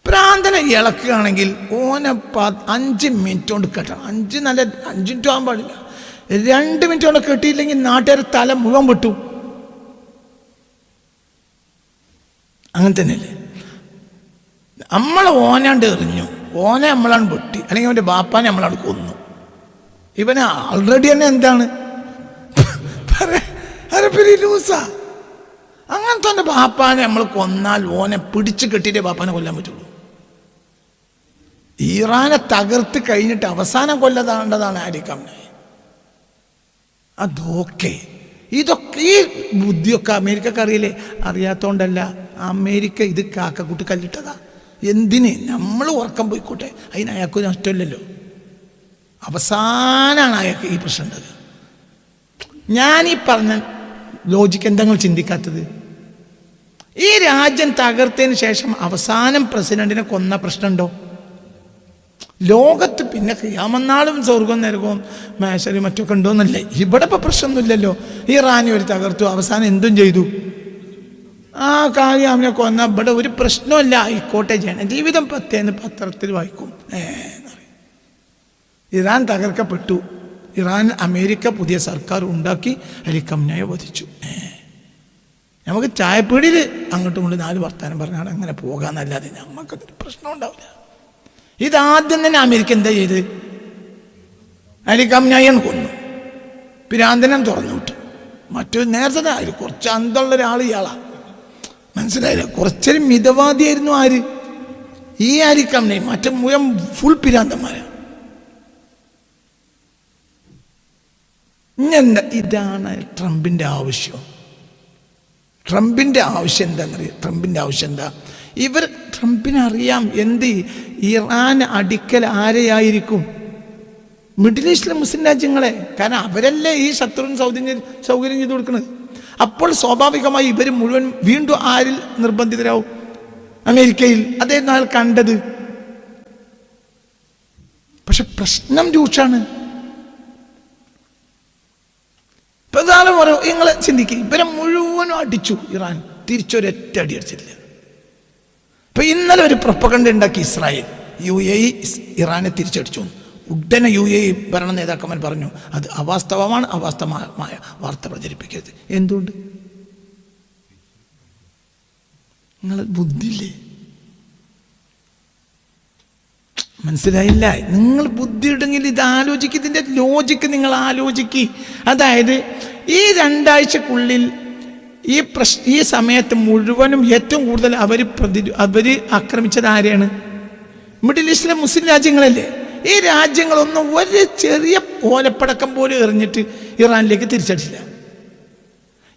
പ്രാന്തനെ ഇളക്കുകയാണെങ്കിൽ ഓനെ 5 മിനിറ്റ് കൊണ്ട് കെട്ടണം. 5 മിനിറ്റ് ആകാൻ പാടില്ല. 2 മിനിറ്റ് കൊണ്ട് കെട്ടിയില്ലെങ്കിൽ നാട്ടുകാർ തല മുഴുവൻ വെട്ടു. അങ്ങനെ തന്നെയല്ലേ? ഓനാണ്ട് എറിഞ്ഞു, ഓനെ നമ്മളാണ് വെട്ടി, അല്ലെങ്കിൽ അവൻ്റെ ബാപ്പാനെ നമ്മളാണ് കൊന്നു. ഇവനെ ആൾറെഡി തന്നെ എന്താണ് ലൂസാ. അങ്ങനത്തെ തന്നെ ബാപ്പാനെ നമ്മൾ കൊന്നാൽ ഓനെ പിടിച്ച് കെട്ടിയിട്ടേ ബാപ്പാനെ കൊല്ലാൻ പറ്റുള്ളൂ. ഇറാനെ തകർത്ത് കഴിഞ്ഞിട്ട് അവസാനം കൊല്ലതാണ്ടതാണ് ആരിക്കമ്മയെ. അതൊക്കെ ഇതൊക്കെ ഈ ബുദ്ധിയൊക്കെ അമേരിക്കക്ക് അറിയില്ലേ? അറിയാത്തോണ്ടല്ല. അമേരിക്ക ഇത് കാക്കക്കൂട്ട് കല്ലിട്ടതാ. എന്തിന്? നമ്മൾ ഉറക്കം പോയിക്കോട്ടെ, അതിന് അയാൾക്ക് നഷ്ടമില്ലല്ലോ. അവസാനാണ് അയാൾക്ക് ഈ പ്രശ്നം ഉണ്ടാകുക. ഞാനീ പറഞ്ഞ ലോജിക്ക് എന്താ നിങ്ങൾ ചിന്തിക്കാത്തത്? ഈ രാജ്യം തകർത്തതിന് ശേഷം അവസാനം പ്രസിഡന്റിനെ കൊന്ന പ്രശ്നമുണ്ടോ ലോകത്ത്? പിന്നെ ഖിയാമത്ത് സ്വർഗം നരകവും മേശരി മറ്റൊക്കെ ഉണ്ടോന്നല്ലേ? ഇവിടെ ഇപ്പൊ പ്രശ്നമൊന്നുമില്ലല്ലോ. ഇറാനി ഒരു തകർത്തു, അവസാനം എന്തും ചെയ്തു. ആ കാര്യം അവനെ കൊന്ന ഇവിടെ ഒരു പ്രശ്നമല്ല. ആയിക്കോട്ടെ, ജനജീവിതം 10 പത്രത്തിൽ വായിക്കും. ഇറാൻ തകർക്കപ്പെട്ടു. അമേരിക്ക പുതിയ സർക്കാർ ഉണ്ടാക്കി അലി ഖംനയെ വധിച്ചു. നമുക്ക് ചായപ്പീടിയിൽ അങ്ങോട്ടും ഇങ്ങോട്ടും 4 വർത്താനം പറഞ്ഞാൽ അങ്ങനെ പോകാമെന്നല്ലാതെ നമുക്കതൊരു പ്രശ്നം ഉണ്ടാവില്ല. ഇതാദ്യം തന്നെ അമേരിക്ക എന്താ ചെയ്ത്? അലി ഖംനായിയെ കൊന്നു, പിരാന്തനം തുറന്നു വിട്ടു. മറ്റൊരു നേരത്തെ ആര് കുറച്ച് അന്തമുള്ള ഒരാൾ ഇയാളാ, മനസ്സിലായില്ല, കുറച്ചൊരു മിതവാദിയായിരുന്നു ആര്? ഈ അലി ഖംനായി. മറ്റേ മുഴുവൻ ഫുൾ പിരാന്തന്മാരാ. ഇതെന്താ? ഇതാണ് ട്രംപിൻ്റെ ആവശ്യം. ട്രംപിൻ്റെ ആവശ്യം എന്താണെന്നറിയാം? ട്രംപിൻ്റെ ആവശ്യം എന്താ? ട്രംപിനറിയാം എന്ത് ഇറാൻ അടിക്കൽ ആരെയായിരിക്കും? മിഡിൽ ഈസ്റ്റിലെ മുസ്ലിം രാജ്യങ്ങളെ. കാരണം അവരല്ലേ ഈ ശത്രുവിന് സൗകര്യം ചെയ്ത് കൊടുക്കുന്നത്. അപ്പോൾ സ്വാഭാവികമായി ഇവർ മുഴുവൻ വീണ്ടും ആരിൽ നിർബന്ധിതരാവും? അമേരിക്കയിൽ. അതായിരുന്നു അയാൾ കണ്ടത്. പക്ഷെ പ്രശ്നം രൂക്ഷാണ്. പ്രധാനം ഓരോ നിങ്ങൾ ചിന്തിക്കുക, ഇവരെ മുഴുവനും അടിച്ചു ഇറാൻ, തിരിച്ചൊരൊറ്റ അടി അടിച്ചിട്ടില്ല. ഇപ്പൊ ഇന്നലെ ഒരു പ്രൊപ്പഗണ്ട ഉണ്ടാക്കി ഇസ്രായേൽ, UAE ഇറാനെ തിരിച്ചടിച്ചു. ഉടനെ UAE ഭരണ നേതാക്കന്മാർ പറഞ്ഞു അത് അവാസ്തവമാണ്, അവാസ്തവമായ വാർത്ത പ്രചരിപ്പിക്കരുത്. എന്തുകൊണ്ട്? നിങ്ങൾ ബുദ്ധിയില്ലേ? മനസ്സിലായില്ല? നിങ്ങൾ ബുദ്ധി ഉണ്ടെങ്കിൽ ഇത് ആലോചിക്കുക, ഇതിൻ്റെ ലോജിക്ക് നിങ്ങൾ ആലോചിക്കുക. അതായത് ഈ 2 ആഴ്ചക്കുള്ളിൽ ഈ സമയത്ത് മുഴുവനും ഏറ്റവും കൂടുതൽ അവർ ആക്രമിച്ചത് ആരെയാണ്? മിഡിൽ ഈസ്റ്റിലെ മുസ്ലിം രാജ്യങ്ങളല്ലേ. ഈ രാജ്യങ്ങളൊന്നും ഒരു ചെറിയ ഓലപ്പടക്കം പോലും എറിഞ്ഞിട്ട് ഇറാനിലേക്ക് തിരിച്ചടിച്ചില്ല.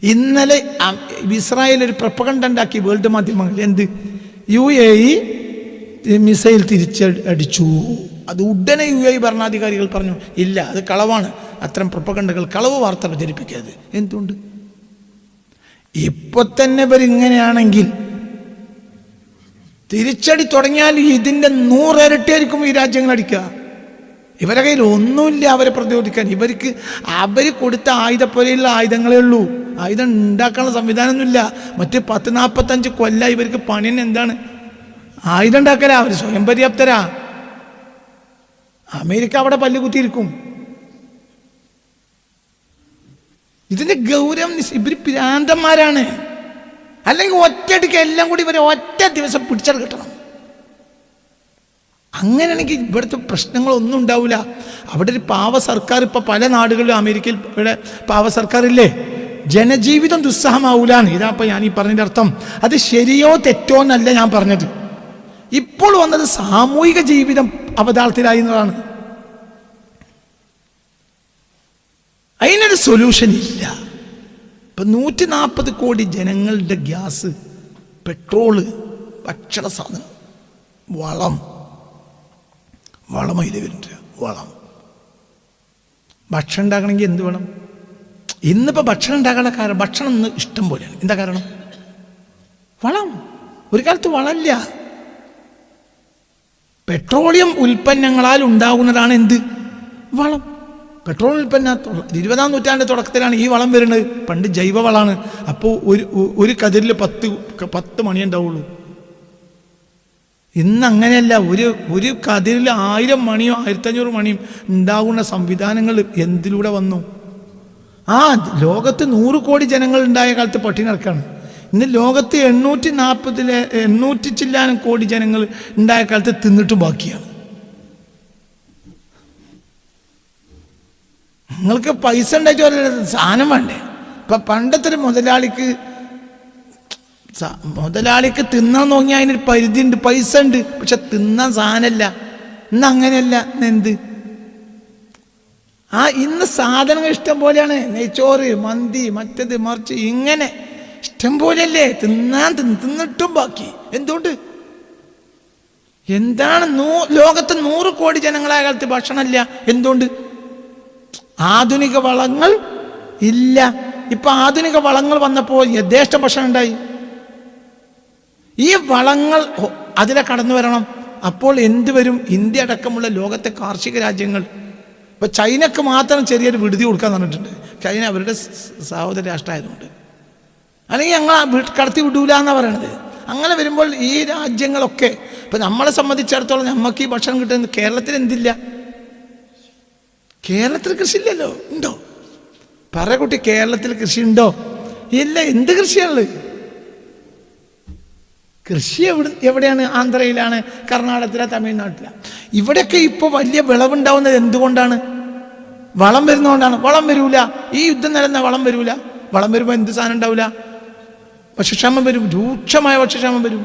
ഇന്നലെ ഇസ്രായേൽ ഒരു പ്രൊപ്പഗണ്ട ഉണ്ടാക്കി വേൾഡ് മാധ്യമങ്ങൾ. എന്ത്? UAE മിസൈൽ തിരിച്ചടിച്ചു. അത് ഉടനെ UAE ഭരണാധികാരികൾ പറഞ്ഞു ഇല്ല, അത് കളവാണ്, അത്തരം പ്രൊപ്പഗണ്ടകൾ, കളവ് വാർത്ത പ്രചരിപ്പിക്കരുത്. എന്തുകൊണ്ട്? ഇപ്പൊ തന്നെ ഇവരിങ്ങനെയാണെങ്കിൽ തിരിച്ചടി തുടങ്ങിയാൽ ഇതിൻ്റെ 100 ഇരട്ടിയായിരിക്കും ഈ രാജ്യങ്ങൾ അടിക്കുക. ഇവരുടെ കയ്യിൽ ഒന്നുമില്ല അവരെ പ്രതിരോധിക്കാൻ. അവർ കൊടുത്ത ആയുധപ്പോലെയുള്ള ആയുധങ്ങളേ ഉള്ളൂ. ആയുധം ഉണ്ടാക്കാനുള്ള സംവിധാനമൊന്നുമില്ല. മറ്റ് 40-45 കൊല്ലം ഇവർക്ക് പണി എന്താണ്? ആയുധം ഉണ്ടാക്കലാ. അവർ സ്വയം പര്യാപ്തരാ. അമേരിക്ക അവിടെ പല്ലുകുത്തിയിരിക്കും. ഇതിന്റെ ഗൗരവം, ഇവർ പിരാന്തന്മാരാണ്. അല്ലെങ്കിൽ ഒറ്റയടിക്ക് എല്ലാം കൂടി ഇവരെ ഒറ്റ ദിവസം പിടിച്ചാൽ കിട്ടണം. അങ്ങനെയാണെങ്കിൽ ഇവിടുത്തെ പ്രശ്നങ്ങളൊന്നും ഉണ്ടാവില്ല. അവിടെ ഒരു പാവ സർക്കാർ, ഇപ്പൊ പല നാടുകളിലും അമേരിക്കയിൽ ഇവിടെ പാവ സർക്കാരില്ലേ, ജനജീവിതം ദുസ്സഹമാവൂലാണ്. ഇതാപ്പോൾ ഞാൻ ഈ പറഞ്ഞതിൻ്റെ അർത്ഥം. അത് ശരിയോ തെറ്റോ എന്നല്ല ഞാൻ പറഞ്ഞത്. ഇപ്പോൾ വന്നത് സാമൂഹിക ജീവിതം അവതാളത്തിലായിരുന്നതാണ്. അതിനൊരു സൊല്യൂഷൻ ഇല്ല. ഇപ്പം 140 കോടി ജനങ്ങളുടെ ഗ്യാസ്, പെട്രോള്, ഭക്ഷണ സാധനം, വളമയില് വരുന്നുണ്ട്. ഭക്ഷണം ഉണ്ടാക്കണമെങ്കിൽ എന്ത് വേണം? ഇന്നിപ്പോൾ ഭക്ഷണം ഉണ്ടാക്കാനുള്ള കാരണം, ഭക്ഷണം ഇന്ന് ഇഷ്ടം പോലെയാണ്. എന്താ കാരണം? വളം. ഒരു കാലത്ത് വളമില്ല. പെട്രോളിയം ഉൽപ്പന്നങ്ങളാൽ ഉണ്ടാകുന്നതാണ് എന്ത്? വളം. പെട്രോൾ ഉൽപ്പന്നം 20-ാം നൂറ്റാണ്ടിൻ്റെ തുടക്കത്തിലാണ് ഈ വളം വരുന്നത്. പണ്ട് ജൈവവളമാണ്. അപ്പോൾ ഒരു കതിരിൽ 10 മണി ഉണ്ടാവുള്ളൂ. ഇന്ന് അങ്ങനെയല്ല. ഒരു കതിരിൽ 1000 മണിയോ 1500 മണിയും ഉണ്ടാകുന്ന സംവിധാനങ്ങൾ എന്തിലൂടെ വന്നു? ലോകത്ത് 100 കോടി ജനങ്ങൾ ഉണ്ടായ കാലത്ത് പട്ടിണി നടക്കാണ്. ഇന്ന് ലോകത്ത് 840 ചില്ലാനും കോടി ജനങ്ങൾ ഉണ്ടായ കാലത്ത് തിന്നിട്ടും ബാക്കിയാണ്. നിങ്ങൾക്ക് പൈസ ഉണ്ടായിട്ട് സാധനം വേണ്ടേ? ഇപ്പം പണ്ടത്തെ ഒരു മുതലാളിക്ക് തിന്നാൻ നോക്കിയാൽ അതിനൊരു പരിധി ഉണ്ട്, പൈസ ഉണ്ട്, പക്ഷെ തിന്നാൻ സാധനമല്ല. ഇന്ന് അങ്ങനെയല്ല. എന്ത്? ഇന്ന് സാധനങ്ങൾ ഇഷ്ടം പോലെയാണ്. നെയ്ച്ചോറ്, മന്തി, മറ്റത് മറിച്ച്, ഇങ്ങനെ ഇഷ്ടം പോലെയല്ലേ. തിന്നിട്ടും ബാക്കി. എന്തുകൊണ്ട്? എന്താണ്? ലോകത്ത് 100 കോടി ജനങ്ങളായ കാലത്ത് ഭക്ഷണമില്ല. എന്തുകൊണ്ട്? ആധുനിക വളങ്ങൾ ഇല്ല. ഇപ്പൊ ആധുനിക വളങ്ങൾ വന്നപ്പോൾ യഥേഷ്ട ഭക്ഷണം ഉണ്ടായി. ഈ വളങ്ങൾ അതിലെ കടന്നു വരണം. അപ്പോൾ എന്ത് വരും? ഇന്ത്യ അടക്കമുള്ള ലോകത്തെ കാർഷിക രാജ്യങ്ങൾ, ഇപ്പൊ ചൈനക്ക് മാത്രം ചെറിയൊരു വിടുതി കൊടുക്കാൻ പറഞ്ഞിട്ടുണ്ട്. ചൈന അവരുടെ സഹോദര രാഷ്ട്രമായതുകൊണ്ട്. അല്ലെങ്കിൽ ഞങ്ങൾ കടത്തി വിടൂല എന്നാണ് പറയണത്. അങ്ങനെ വരുമ്പോൾ ഈ രാജ്യങ്ങളൊക്കെ, ഇപ്പൊ നമ്മളെ സംബന്ധിച്ചിടത്തോളം നമുക്ക് ഈ ഭക്ഷണം കിട്ടുന്നത്. കേരളത്തിൽ എന്തില്ല? കേരളത്തിൽ കൃഷി ഇല്ലല്ലോ. ഉണ്ടോ? പറ കുട്ടി, കേരളത്തിൽ കൃഷി ഉണ്ടോ? ഇല്ല. എന്ത് കൃഷിയാണുള്ളത്? കൃഷി എവിടെയാണ്? ആന്ധ്രയിലാണ്, കർണാടകത്തിലാണ്, തമിഴ്നാട്ടിലാണ്. ഇവിടെയൊക്കെ ഇപ്പോൾ വലിയ വിളവുണ്ടാവുന്നത് എന്തുകൊണ്ടാണ്? വളം വരുന്നതുകൊണ്ടാണ്. വളം വരൂല. ഈ യുദ്ധം നടന്ന വളം വരൂല. വളം വരുമ്പോൾ എന്ത് സാധനം ഉണ്ടാവില്ല? ഭക്ഷ്യക്ഷാമം വരും, രൂക്ഷമായ ഭക്ഷ്യക്ഷാമം വരും.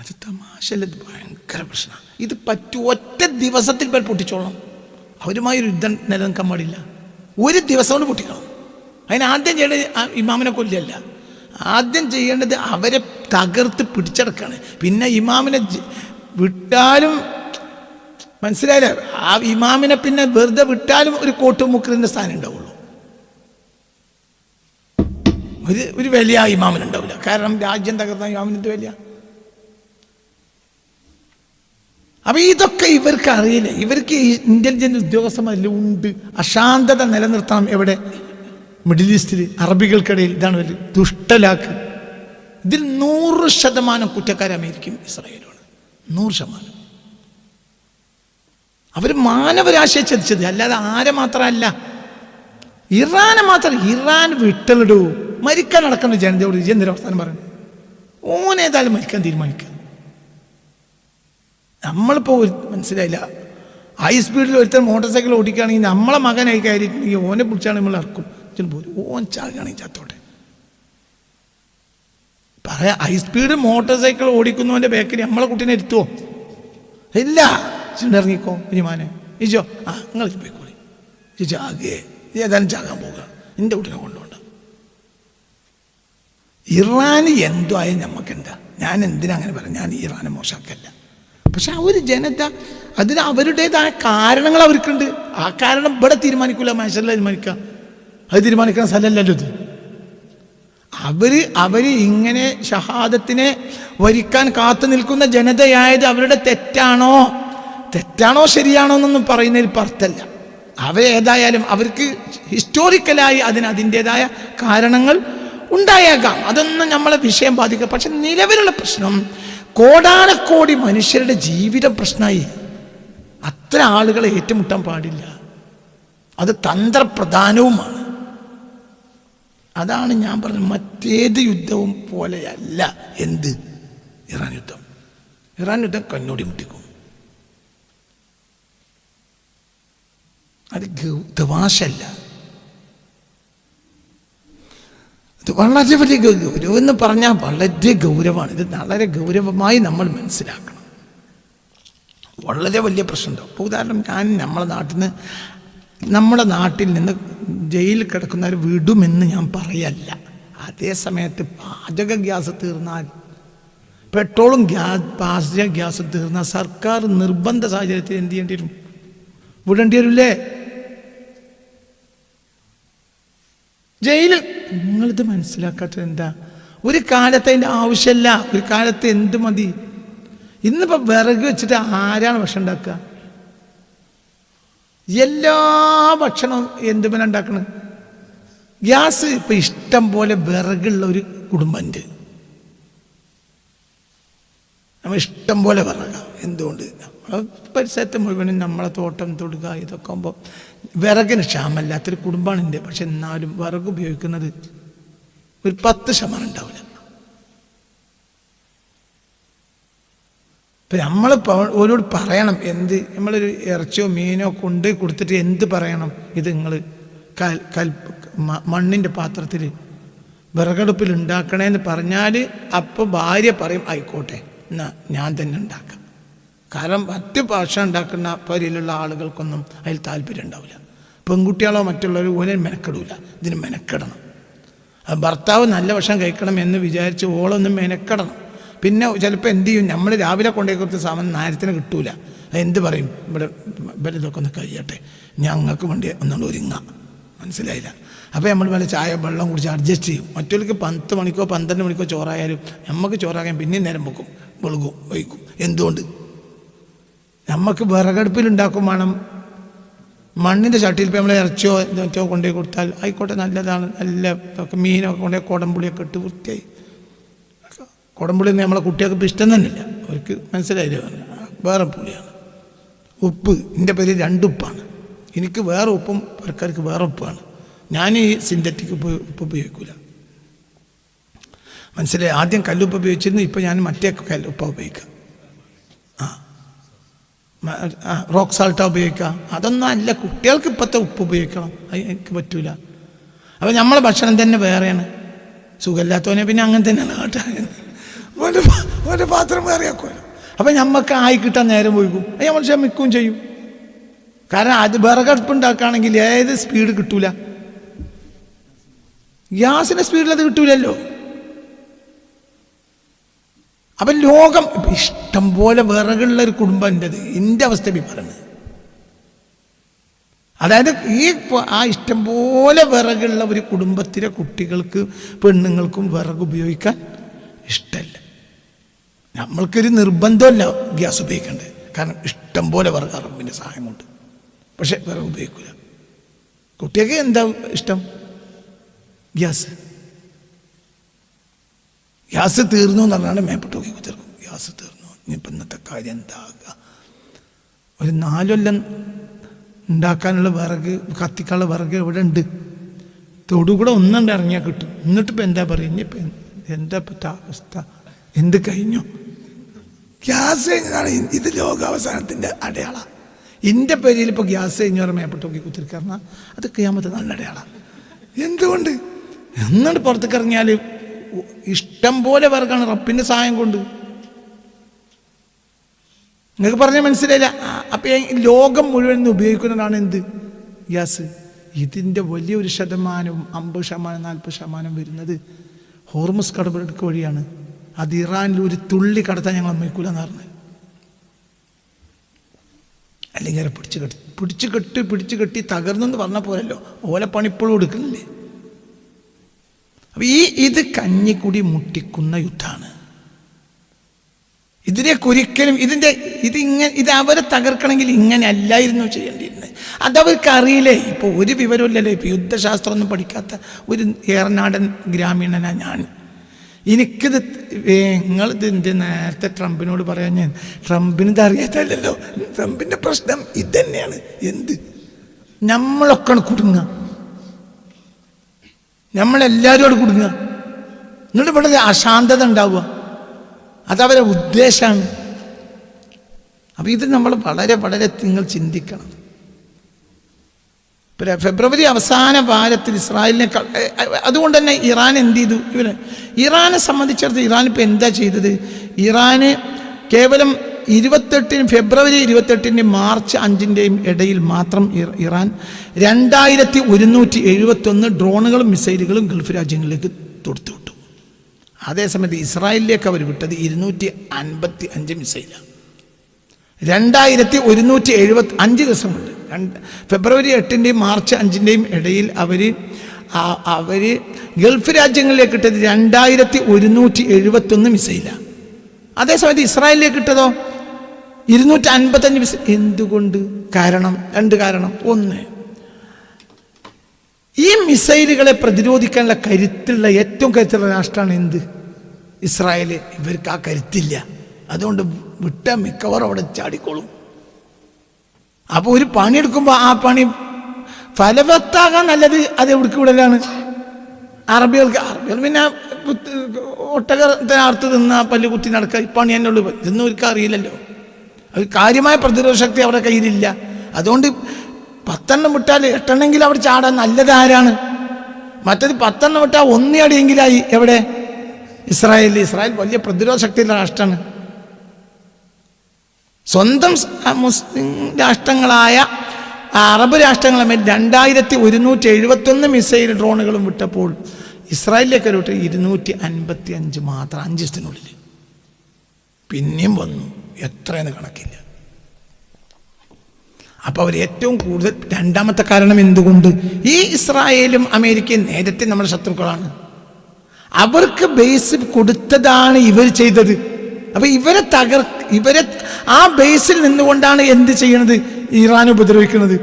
അത് തമാശല്ല, ഇത് ഭയങ്കര പ്രശ്നമാണ്. ഇത് ഒറ്റ ദിവസത്തിൽ പേർ പൊട്ടിച്ചോളണം. അവരുമായൊരു യുദ്ധം നിലനിൽക്കാൻ പാടില്ല. ഒരു ദിവസം കൊണ്ട് പൊട്ടിക്കണം. അതിന് ആദ്യം ചെയ്യേണ്ടത് ഇമാമിനെ കൊല്ലല്ല. ആദ്യം ചെയ്യേണ്ടത് അവരെ തകർത്ത് പിടിച്ചെടുക്കാണ്. പിന്നെ ഇമാമിനെ വിട്ടാലും മനസ്സിലായില്ല, ആ ഇമാമിനെ പിന്നെ വെറുതെ വിട്ടാലും ഒരു കോട്ടും മുക്കറിൻ്റെ സ്ഥാനം ഉണ്ടാവുള്ളൂ. ഒരു വലിയ ഇമാമിനുണ്ടാവില്ല. കാരണം രാജ്യം തകർന്ന ഇമാമിനെന്ത് വലിയ. അപ്പൊ ഇതൊക്കെ ഇവർക്ക് അറിയില്ല. ഇവർക്ക് ഇന്റലിജൻസ് ഉദ്യോഗസ്ഥന്മാരിൽ ഉണ്ട്. അശാന്തത നിലനിർത്തണം. എവിടെ? മിഡിൽ ഈസ്റ്റിൽ, അറബികൾക്കിടയിൽ. ഇതാണ് ഒരു ദുഷ്ടലാക്ക്. ഇതിൽ 100% കുറ്റക്കാർ അമേരിക്കയും ഇസ്രായേലുമാണ്. 100%. അവർ മാനവരാശിയെ ചതിച്ചത്, അല്ലാതെ ആരെ മാത്രമല്ല. ഇറാനെ മാത്രം. ഇറാൻ വിട്ടലിടൂ. മരിക്കാൻ നടക്കുന്ന ജനതയോട് എന്തൊരു അവസ്ഥാനം പറയുന്നത്? ഓനേതായാലും മരിക്കാൻ തീരുമാനിക്കുക. നമ്മളിപ്പോൾ മനസ്സിലായില്ല, ഹൈ സ്പീഡിൽ ഒരുത്തർ മോട്ടോർ സൈക്കിൾ ഓടിക്കുകയാണെങ്കിൽ നമ്മളെ മകനായി കയറിയിട്ടുണ്ടെങ്കിൽ ഓനെ പിടിച്ചാണ് നമ്മൾ ഇറക്കും. പോലും ഓൻ ചാകുകയാണെങ്കിൽ ചത്തോട്ടെ. പറയാം, ഹൈ സ്പീഡ് മോട്ടോർ സൈക്കിൾ ഓടിക്കുന്നവൻ്റെ ബാക്കിൽ നമ്മളെ കുട്ടീനെ ഇരുത്തുവോ? ഇല്ല. ഇറങ്ങിക്കോ യജമാനെ, ഇജോ നിങ്ങൾ പോയിക്കോളി, ചാകുകയെ ഏതായാലും ചാകാൻ പോവുക, എൻ്റെ കുട്ടീനെ കൊണ്ടുപോകണ്ട. ഇറാന് എന്തോ ആയാലും നമുക്കെന്താ? ഞാൻ എന്തിനാ അങ്ങനെ പറയാം? ഞാൻ ഇറാനെ മോശമാക്കല്ല. പക്ഷെ ആ ഒരു ജനത, അതിന് അവരുടേതായ കാരണങ്ങൾ അവർക്കുണ്ട്. ആ കാരണം ഇവിടെ തീരുമാനിക്കില്ല, മനുഷ്യരല്ല തീരുമാനിക്കുക. അത് തീരുമാനിക്കുന്ന സ്ഥലമല്ലല്ലോ ഇത്. അവര് ഇങ്ങനെ ഷഹാദത്തിനെ വരിക്കാൻ കാത്തു നിൽക്കുന്ന ജനതയായത് അവരുടെ തെറ്റാണോ ശരിയാണോ എന്നൊന്നും പറയുന്നതിൽ അർത്ഥമല്ല. അവരേതായാലും അവർക്ക് ഹിസ്റ്റോറിക്കലായി അതിൻ്റെതായ കാരണങ്ങൾ ഉണ്ടായേക്കാം. അതൊന്നും നമ്മളെ വിഷയം ബാധിക്കുക. പക്ഷെ നിലവിലുള്ള പ്രശ്നം കോടാനക്കോടി മനുഷ്യരുടെ ജീവിതം പ്രശ്നമായി. അത്ര ആളുകളെ ഏറ്റുമുട്ടാൻ പാടില്ല. അത് തന്ത്രപ്രധാനവുമാണ്. അതാണ് ഞാൻ പറഞ്ഞത്, മറ്റേത് യുദ്ധവും പോലെയല്ല. എന്ത്? ഇറാൻ യുദ്ധം. ഇറാൻ യുദ്ധം കണ്ണോടി മുട്ടിക്കും. അത് തമാശല്ല. ഇത് വളരെ വലിയ ഗൗരവം എന്ന് പറഞ്ഞാൽ വളരെ ഗൗരവമാണ്. ഇത് വളരെ ഗൗരവമായി നമ്മൾ മനസ്സിലാക്കണം. വളരെ വലിയ പ്രശ്നമുണ്ടാവും. ഇപ്പോൾ ഉദാഹരണം, ഞാൻ നമ്മുടെ നാട്ടിൽ നിന്ന് ജയിലിൽ കിടക്കുന്നവർ വിടുമെന്ന് ഞാൻ പറയല്ല. അതേ സമയത്ത് പാചക ഗ്യാസ് തീർന്നാൽ, പെട്രോളും പാചക ഗ്യാസും തീർന്നാൽ സർക്കാർ നിർബന്ധ സാഹചര്യത്തിൽ എന്ത് ചെയ്യേണ്ടി വരും? വിടേണ്ടി വരില്ലേ? ജയിലിൽ. നിങ്ങളിത് മനസ്സിലാക്കാത്തത് എന്താ? ഒരു കാലത്ത് അതിൻ്റെ ആവശ്യമില്ല. ഒരു കാലത്ത് എന്ത് മതി. ഇന്നിപ്പോൾ വിറക് വെച്ചിട്ട് ആരാണ് ഭക്ഷണം ഉണ്ടാക്കുക? എല്ലാ ഭക്ഷണവും എന്തുമേലാണ് ഉണ്ടാക്കുന്നത്? ഗ്യാസ്. ഇപ്പം ഇഷ്ടം പോലെ വിറകുള്ള ഒരു കുടുംബമുണ്ട്. നമ്മൾ ഇഷ്ടം പോലെ വിറക. എന്തുകൊണ്ട്? നമ്മളെ പരിസരത്ത് മുഴുവനും നമ്മളെ തോട്ടം തൊടുക ഇതൊക്കെ ആകുമ്പോൾ വിറകിന് ക്ഷാമല്ലാത്തൊരു കുടുംബമാണ് എൻ്റെ. പക്ഷെ എന്നാലും വിറക് ഉപയോഗിക്കുന്നത് ഒരു 10% ഉണ്ടാവില്ല. ഇപ്പം നമ്മൾ ഓരോട് പറയണം. എന്ത്? നമ്മളൊരു ഇറച്ചിയോ മീനോ കൊണ്ട് കൊടുത്തിട്ട് എന്ത് പറയണം? ഇത് നിങ്ങൾ മണ്ണിൻ്റെ പാത്രത്തിൽ വിറകടുപ്പിൽ ഉണ്ടാക്കണേന്ന് പറഞ്ഞാൽ അപ്പോൾ ഭാര്യ പറയും ആയിക്കോട്ടെ എന്നാ ഞാൻ തന്നെ ഉണ്ടാക്കാം. കാരണം മറ്റ് ഭക്ഷണം ഉണ്ടാക്കുന്ന പരിയിലുള്ള ആളുകൾക്കൊന്നും അതിൽ താല്പര്യം ഉണ്ടാവില്ല. പെൺകുട്ടികളോ മറ്റുള്ളവർ ഓനെ മെനക്കെടില്ല. ഇതിന് മെനക്കെടണം. ഭർത്താവ് നല്ല ഭക്ഷണം കഴിക്കണം എന്ന് വിചാരിച്ച് ഓളൊന്നും മെനക്കെടണം. പിന്നെ ചിലപ്പോൾ എന്ത് ചെയ്യും? നമ്മൾ രാവിലെ കൊണ്ടുപോയി കൊടുത്ത സാധനം നേരത്തിന് കിട്ടൂല. എന്ത് പറയും? ഇവിടെ ഇതൊക്കെ ഒന്ന് കഴിയട്ടെ, ഞങ്ങൾക്ക് വേണ്ടി ഒന്നുകൊണ്ട് ഒരുങ്ങാം. മനസ്സിലായില്ല? അപ്പോൾ നമ്മൾ വല്ല ചായ വെള്ളം കുടിച്ച് അഡ്ജസ്റ്റ് ചെയ്യും. മറ്റവർക്ക് 10 മണിക്കോ 12 മണിക്കോ ചോറായാലും നമുക്ക് ചോറാകാൻ പിന്നെയും നേരം വെക്കും, വൈകും. എന്തുകൊണ്ട്? നമുക്ക് വിറകടുപ്പിലുണ്ടാക്കും വേണം. മണ്ണിൻ്റെ ചട്ടിയിൽ ഇപ്പോൾ നമ്മൾ ഇറച്ചിയോ മറ്റോ കൊണ്ടുപോയി കൊടുത്താൽ ആയിക്കോട്ടെ, നല്ലതാണ്. നല്ല മീനൊക്കെ കൊണ്ടുപോയി കുടംപുളിയൊക്കെ ഇട്ട് വൃത്തിയായി. കുടംപുളി നമ്മളെ കുട്ടികൾക്ക് ഇപ്പോൾ ഇഷ്ടം തന്നെയില്ല. അവർക്ക് മനസ്സിലായില്ല, വേറെ പുളിയാണ്. ഉപ്പ് എൻ്റെ പേര് 2 ഉപ്പാണ്. എനിക്ക് വേറെ ഉപ്പും പുരക്കാർക്ക് വേറെ ഉപ്പാണ്. ഞാൻ ഈ സിന്തറ്റിക് ഉപ്പ് ഉപയോഗിക്കില്ല, മനസ്സിലായി? ആദ്യം കല്ലുപ്പ് ഉപയോഗിച്ചിരുന്നു, ഇപ്പോൾ ഞാൻ മറ്റേ ഉപ്പ ഉപയോഗിക്കാം. റോക്ക് സാൾട്ടാ ഉപയോഗിക്കുക. അതൊന്നും അല്ല, കുട്ടികൾക്ക് ഇപ്പോഴത്തെ ഉപ്പ് ഉപയോഗിക്കണം, അത് എനിക്ക് പറ്റൂല. അപ്പോൾ നമ്മളെ ഭക്ഷണം തന്നെ വേറെയാണ്. സുഖമില്ലാത്തവനെ പിന്നെ അങ്ങനെ തന്നെയാണ് കേട്ടോ, ഒരു പാത്രം വേറെ ആക്കുമല്ലോ. അപ്പം നമുക്ക് ആയി കിട്ടാൻ നേരം പോയിക്കും, അത് നമ്മൾ ക്ഷമിക്കുകയും ചെയ്യും. കാരണം അത് വിറകടുപ്പുണ്ടാക്കുകയാണെങ്കിൽ ഏത് സ്പീഡ് കിട്ടൂല, ഗ്യാസിൻ്റെ സ്പീഡിൽ അത് കിട്ടൂലല്ലോ. അപ്പം ലോകം ഇഷ്ടം പോലെ വിറകുള്ള ഒരു കുടുംബം എൻ്റെത്, എൻ്റെ അവസ്ഥ പറയുന്നത്. അതായത് ആ ഇഷ്ടം പോലെ വിറകുള്ള ഒരു കുടുംബത്തിലെ കുട്ടികൾക്ക് പെണ്ണുങ്ങൾക്കും വിറക് ഉപയോഗിക്കാൻ ഇഷ്ടമല്ല. നമ്മൾക്കൊരു നിർബന്ധമല്ല ഗ്യാസ് ഉപയോഗിക്കേണ്ടത്, കാരണം ഇഷ്ടം പോലെ വിറക് അറബിൻ്റെ സഹായം കൊണ്ട്. പക്ഷെ വിറക് ഉപയോഗിക്കില്ല. കുട്ടികൾക്ക് എന്താ ഇഷ്ടം? ഗ്യാസ്. ഗ്യാസ് തീർന്നു എന്ന് പറഞ്ഞാൽ മേപ്പെട്ട് പോയി കുത്തിർക്കും. ഗ്യാസ് തീർന്നു, ഇനിയിപ്പോൾ ഇന്നത്തെ കാര്യം എന്താകുക? ഒരു 4 കൊല്ലം ഉണ്ടാക്കാനുള്ള വിറക്, കത്തിക്കാനുള്ള വിറക് ഇവിടെ ഉണ്ട്. തൊടുകൂടെ ഒന്നുണ്ട് ഇറങ്ങിയാൽ കിട്ടും. എന്നിട്ടിപ്പോൾ എന്താ പറയുക? ഇനിയിപ്പോൾ എന്താ ഇപ്പോഴത്തെ അവസ്ഥ? എന്ത് കഴിഞ്ഞു? ഗ്യാസ് കഴിഞ്ഞതാണ്. ഇത് ലോകാവസാനത്തിൻ്റെ അടയാളമാണ്. എൻ്റെ പേരിൽ ഇപ്പോൾ ഗ്യാസ് കഴിഞ്ഞ് പറഞ്ഞാൽ മേപ്പെട്ട് പോയി കുത്തിരിക്കാറഞ്ഞാൽ അത് ഖിയാമത്ത് നല്ല അടയാളമാണ്. എന്തുകൊണ്ട്? എന്നിട്ട് പുറത്തേക്ക് ഇറങ്ങിയാൽ ഇഷ്ടം പോലെ വിറകാണ് റബ്ബിൻ്റെ സഹായം കൊണ്ട്. നിങ്ങൾക്ക് പറഞ്ഞാൽ മനസ്സിലായില്ല. അപ്പം ലോകം മുഴുവൻ ഉപയോഗിക്കുന്നതാണ് എന്ത്? ഗ്യാസ്. ഇതിൻ്റെ വലിയൊരു ശതമാനവും 50%, 40% വരുന്നത് ഹോർമുസ് കടലിടുക്ക് വഴിയാണ്. അത് ഇറാനിൽ ഒരു തുള്ളി കടത്താൻ ഞങ്ങൾ അമ്മയ്ക്കൂല എന്ന് പറഞ്ഞത്. അല്ലെങ്കിൽ പിടിച്ചു കെട്ടി തകർന്നെന്ന് പറഞ്ഞ പോലല്ലോ, ഓലപ്പണി ഇപ്പോഴും എടുക്കുന്നില്ലേ? അപ്പം ഇത് കഞ്ഞിക്കുടി മുട്ടിക്കുന്ന യുദ്ധമാണ്. ഇതിനെക്കൊരിക്കലും ഇത് അവരെ തകർക്കണമെങ്കിൽ ഇങ്ങനെ അല്ലായിരുന്നു ചെയ്യേണ്ടിയിരുന്നത്. അതവർക്ക് അറിയില്ലേ. ഇപ്പോൾ ഒരു വിവരമില്ലല്ലോ. ഇപ്പോൾ യുദ്ധശാസ്ത്രമൊന്നും പഠിക്കാത്ത ഒരു ഏറനാടൻ ഗ്രാമീണനാണ് ഞാൻ. എനിക്കിത് നിങ്ങളിതിൻ്റെ നേരത്തെ ട്രംപിനോട് പറയാൻ, ഞാൻ ട്രംപിനിത് അറിയാത്തല്ലോ. ട്രംപിൻ്റെ പ്രശ്നം ഇതന്നെയാണ്. എന്ത്? നമ്മളൊക്കെ കുടുങ്ങുക, നമ്മളെല്ലാവരും കുടുങ്ങുക. എന്നിട്ട് ഇവിടെ അശാന്തത ഉണ്ടാവുക. അതവരെ ഉദ്ദേശമാണ്. അപ്പം ഇത് നമ്മൾ വളരെ വളരെ നിങ്ങൾ ചിന്തിക്കണം. ഫെബ്രുവരി അവസാന വാരത്തിൽ ഇസ്രായേലിനെ അതുകൊണ്ട് തന്നെ ഇറാൻ എന്ത് ചെയ്തു? ഇറാനെ സംബന്ധിച്ചിടത്തോളം ഇറാൻ ഇപ്പം എന്താ ചെയ്തത്? ഇറാന് കേവലം ഫെബ്രുവരി 28 മാർച്ച് 5 ഇടയിൽ മാത്രം ഇറാൻ 2171 ഡ്രോണുകളും മിസൈലുകളും ഗൾഫ് രാജ്യങ്ങളിലേക്ക് തൊടുത്തുവിട്ടു. അതേസമയത്ത് ഇസ്രായേലിലേക്ക് അവർ വിട്ടത് 255 മിസൈലാണ്. 2175 ദിവസം കൊണ്ട് ഫെബ്രുവരി 8 മാർച്ച് 5 ഇടയിൽ അവർ ഗൾഫ് രാജ്യങ്ങളിലേക്ക് ഇട്ടത് 2171 മിസൈലാണ്. അതേസമയത്ത് ഇസ്രായേലിലേക്ക് ഇട്ടതോ 255 മിസൈൽ. എന്തുകൊണ്ട്? രണ്ട് കാരണം. ഒന്ന്, ഈ മിസൈലുകളെ പ്രതിരോധിക്കാനുള്ള ഏറ്റവും കരുത്തുള്ള രാഷ്ട്രമാണ് എന്ത്? ഇസ്രായേൽ. ഇവർക്ക് ആ കരുത്തില്ല. അതുകൊണ്ട് വിട്ട മിക്കവാറും അവിടെ ചാടിക്കോളും. അപ്പോൾ ഒരു പണിയെടുക്കുമ്പോൾ ആ പണി ഫലവത്താകാൻ നല്ലത് അത് എവിടേക്ക് വിടലാണ്? അറബികൾ പിന്നെ ഒട്ടകത്തിനകത്ത് നിന്ന് പല്ല് കുത്തി നടക്കുക, ഈ പണി തന്നെ ഉള്ളൂ. ഇതൊന്നും അവർക്ക് അറിയില്ലല്ലോ. അത് കാര്യമായ പ്രതിരോധ ശക്തി അവരുടെ കയ്യിലില്ല. അതുകൊണ്ട് 10 വിട്ടാൽ 8 അവിടെ ചാടാൻ നല്ലത് ആരാണ്? മറ്റത് 10 വിട്ടാൽ 1 അടിയെങ്കിലായി. എവിടെ? ഇസ്രായേൽ വലിയ പ്രതിരോധ ശക്തിയുള്ള രാഷ്ട്രമാണ്. സ്വന്തം മുസ്ലിം രാഷ്ട്രങ്ങളായ അറബ് രാഷ്ട്രങ്ങളെ 2171 മിസൈൽ ഡ്രോണുകളും വിട്ടപ്പോൾ ഇസ്രായേലിലേക്ക് ഒരു 255 മാത്രം 5 ദിവസത്തിനുള്ളിൽ. പിന്നെയും വന്നു, എത്രയെന്ന് കണക്കില്ല. അപ്പോൾ അവർ ഏറ്റവും കൂടുതൽ രണ്ടാമത്തെ കാരണം എന്തുകൊണ്ട്? ഈ ഇസ്രായേലും അമേരിക്കയും നേരത്തെ നമ്മുടെ ശത്രുക്കളാണ്. അവർക്ക് ബേസ് കൊടുത്തതാണ് ഇവർ ചെയ്തത്. അപ്പം ഇവരെ ആ ബേസിൽ നിന്നുകൊണ്ടാണ് എന്ത് ചെയ്യണത്? ഇറാൻ ഉപദ്രവിക്കുന്നത്.